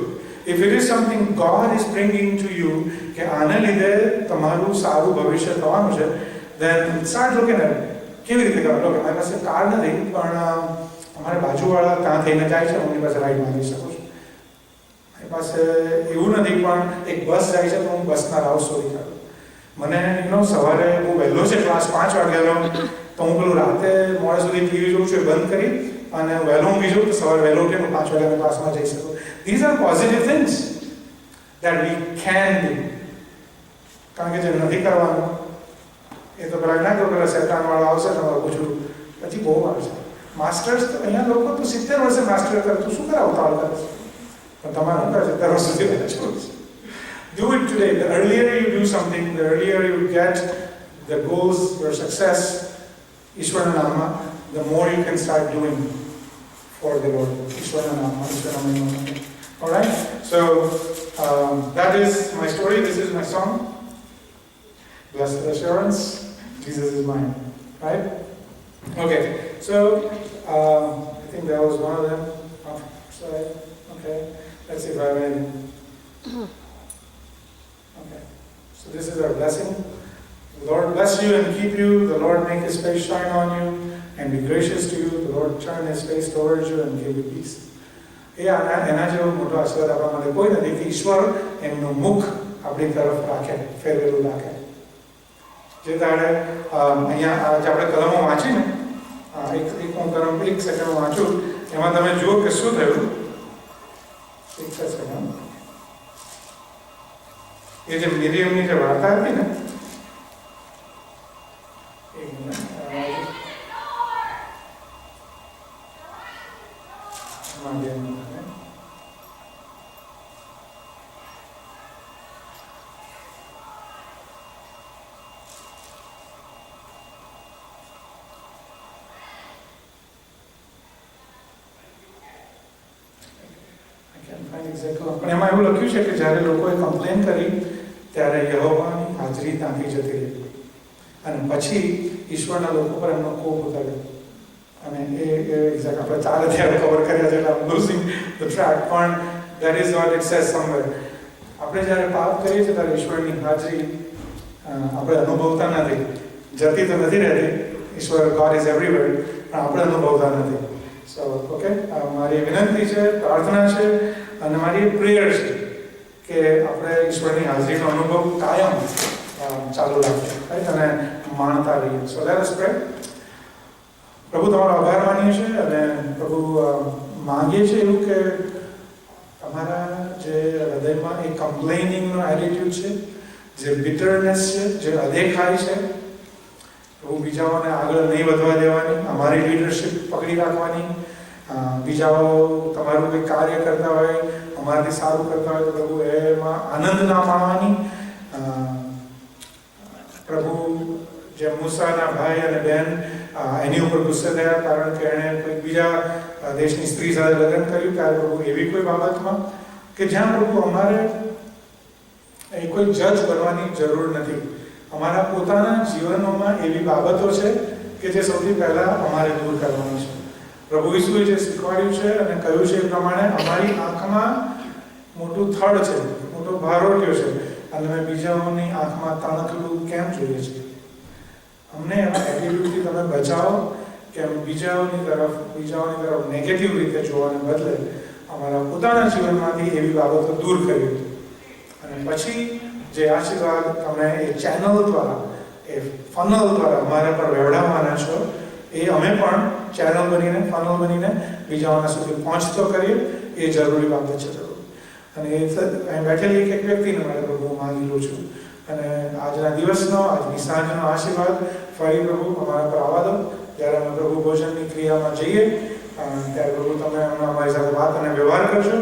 if it is something God is bringing to you, કે આને લીધે તમારું સારું ભવિષ્ય થવાનું છે, then start looking at it. કેવી રીતે કરો? કે મારી પાસે કાર નથી, પણ અમારે બાજુવાળા ત્યાં થઈને જાય છે, હું એની પાસે રાઈડ માગી શકું છું. મારી પાસે એવું નથી, પણ એક બસ જાય છે તો હું બસના રાહ શોધી કાઢું. મને સવારે બહુ વહેલો છે ક્લાસ 5 વાગ્યાનો, તો હું પેલું રાતે મોડે સુધી ટીવી જોઉં છું, એ બંધ કરી અને વહેલો ઊંઘી જાઉં તો સવારે વહેલો ઉઠીને 5 વાગ્યાના ક્લાસમાં જઈ શકું. These are positive things that we can do. કારણ કે જે નથી કરવાનું એ તો પેલા ના કહો, પેલા શેતાનવાળો આવશે તમારે પૂછું, પછી બહુ આવશે. માસ્ટર્સ તો અહીંયા લોકો તો 70 વર્ષે માસ્ટર કરે, તું શું કરે ઉતાવળ કરે છે? પણ તમારે શું કરે છે 70 વર્ષ સુધી રહે છે. Do it today. The earlier you do something, the earlier you get the goals, your success, Ishwara Nama, the more you can start doing for the Lord. Ishwara Nama, Ishwara Nama. Alright? So, that is my story. This is my song. Blessed assurance, Jesus is mine. Right? Okay. So, I think that was one of them. Okay. Let's see if I have any. Okay. So this is our blessing. The Lord bless you and keep you. The Lord make His face shine on you and be gracious to you. The Lord turn His face towards you and give you peace. એના જેવો મોટો આશીર્વાદ આપણા માટે કોઈ નથી કે ઈશ્વર એમનું મુખ આપણી તરફ રાખે, ફેરવેલું રાખે. જે તારે અહીંયા જે આપણે કલમો વાંચીને હું કલમ 1 સેકન્ડ વાંચું, એમાં તમે જુઓ કે શું થયું. 1 સેકન્ડ. એ જે મિરિયમની જે વાર્તા હતી ને, પણ એમાં એવું લખ્યું છે કે જ્યારે લોકોએ કમ્પ્લેન કરી ત્યારે યહોવાની હાજરી ત્યાંથી જતી રહી અને પછી ઈશ્વરના લોકો પર એમનો કોપ ઉતર્યો. અને એ એક્ઝેક્ટ આપણે 4 અધ્યાય કવર કર્યા છે, એટલે આમ લૂઝિંગ ધ ટ્રેક, પણ that is what it says somewhere. આપણે જ્યારે પાપ કરીએ છીએ ત્યારે ઈશ્વરની હાજરી આપણે અનુભવતા નથી, જતી તો નથી રહેતી. ઈશ્વર ગોડ ઇઝ એવરીવેર, પણ આપણે અનુભવતા નથી. સો ઓકે, મારી વિનંતી છે, પ્રાર્થના છે અને મારી પ્રેયર છે કે આપણે ઈશ્વરની હાજરીનો અનુભવ કાયમ ચાલુ રાખીએ, રાઈટ, અને માણતા રહીએ. સો લેટ અસ પ્રે. પ્રભુ, તમારો આભાર માનીએ છીએ અને પ્રભુ માંગીએ છીએ એવું કે તમારા જે હૃદયમાં એક કમ્પ્લેનિંગનો એટીટ્યુડ છે, જે બિટરનેસ છે, જે અદેખાય છે, પ્રભુ બીજાઓને આગળ નહીં વધવા દેવાની, અમારી લીડરશિપ પકડી રાખવાની, બીજાઓ તમારું કંઈ કાર્ય કરતા હોય, અમારાથી સારું કરતા હોય તો પ્રભુ એમાં આનંદ ના માણવાની. પ્રભુ, જેમ મૂસાના ભાઈ અને બહેન એની ઉપર ગુસ્સે થયા કારણ કે એણે કોઈ બીજા દેશની સ્ત્રી સાથે લગ્ન કર્યું, ત્યારે પ્રભુ એવી કોઈ બાબતમાં કે જ્યાં પ્રભુ અમારે કોઈ જજ બનવાની જરૂર નથી. અમારા પોતાના જીવનોમાં એવી બાબતો છે કે જે સૌથી પહેલાં અમારે દૂર કરવાની છે. પ્રભુ ઈસુએ જે શીખવાડ્યું છે અને કહ્યું છે એ પ્રમાણે અમારી આંખમાં મોટું થડ છે, મોટો ભારોટ્યો છે અને અમે બીજાઓની આંખમાં તણખલું કેમ જોઈએ છે. અમને એના એટીટ્યુડથી તમે બચાવો કે બીજાઓની તરફ નેગેટિવ રીતે જોવાને બદલે અમારા પોતાના જીવનમાંથી એવી બાબતો દૂર કરી અને પછી જે આશીર્વાદ તમે એ ચેનલ દ્વારા, એ ફનલ દ્વારા અમારા પર વહેવડાવવાના છો, એ અમે પણ ચેનલ બનીને, ફનલ બનીને બીજાઓના સુધી પહોંચતો કરીએ, એ જરૂરી બાબત છે. અને એ અહીં બેઠેલી એક વ્યક્તિને મારે પ્રભુ માંગી લઉં છું અને આજના દિવસનો, આજની સાંજનો આશીર્વાદ ફરી પ્રભુ અમારા પર આવવા દો. જ્યારે અમે પ્રભુ ભોજનની ક્રિયામાં જઈએ ત્યારે પ્રભુ તમે અમારી સાથે વાત અને વ્યવહાર કરશો.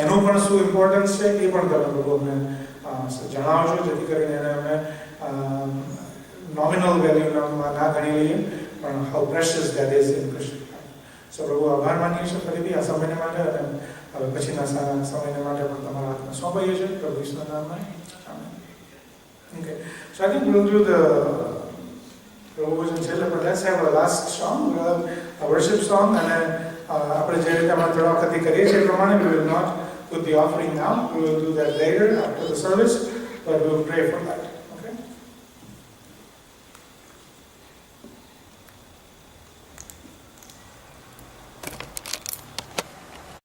એનું પણ શું ઇમ્પોર્ટન્સ છે એ પણ તમે પ્રભુ અમને જણાવશો, જેથી કરીને એને અમે નોમિનલ વેલ્યુમાં ના ગણી લઈએ, પણ how precious that is in Christian. So પ્રભુ આભાર માનીએ છીએ ફરીથી આ સમયને માટે અને હવે પછીના સમયને માટે પણ તમારા હાથમાં સોંપાઈએ છીએ પ્રભુ ઈશ્વરના નામમાં. Okay, so I think we'll do the provision children, but let's have a last song, a worship song, and then આપણે જે રીતે આપણે થોડા વખતથી કરીએ છીએ એ પ્રમાણે we will not put the offering now. We will do that later after the service, but we will pray for that.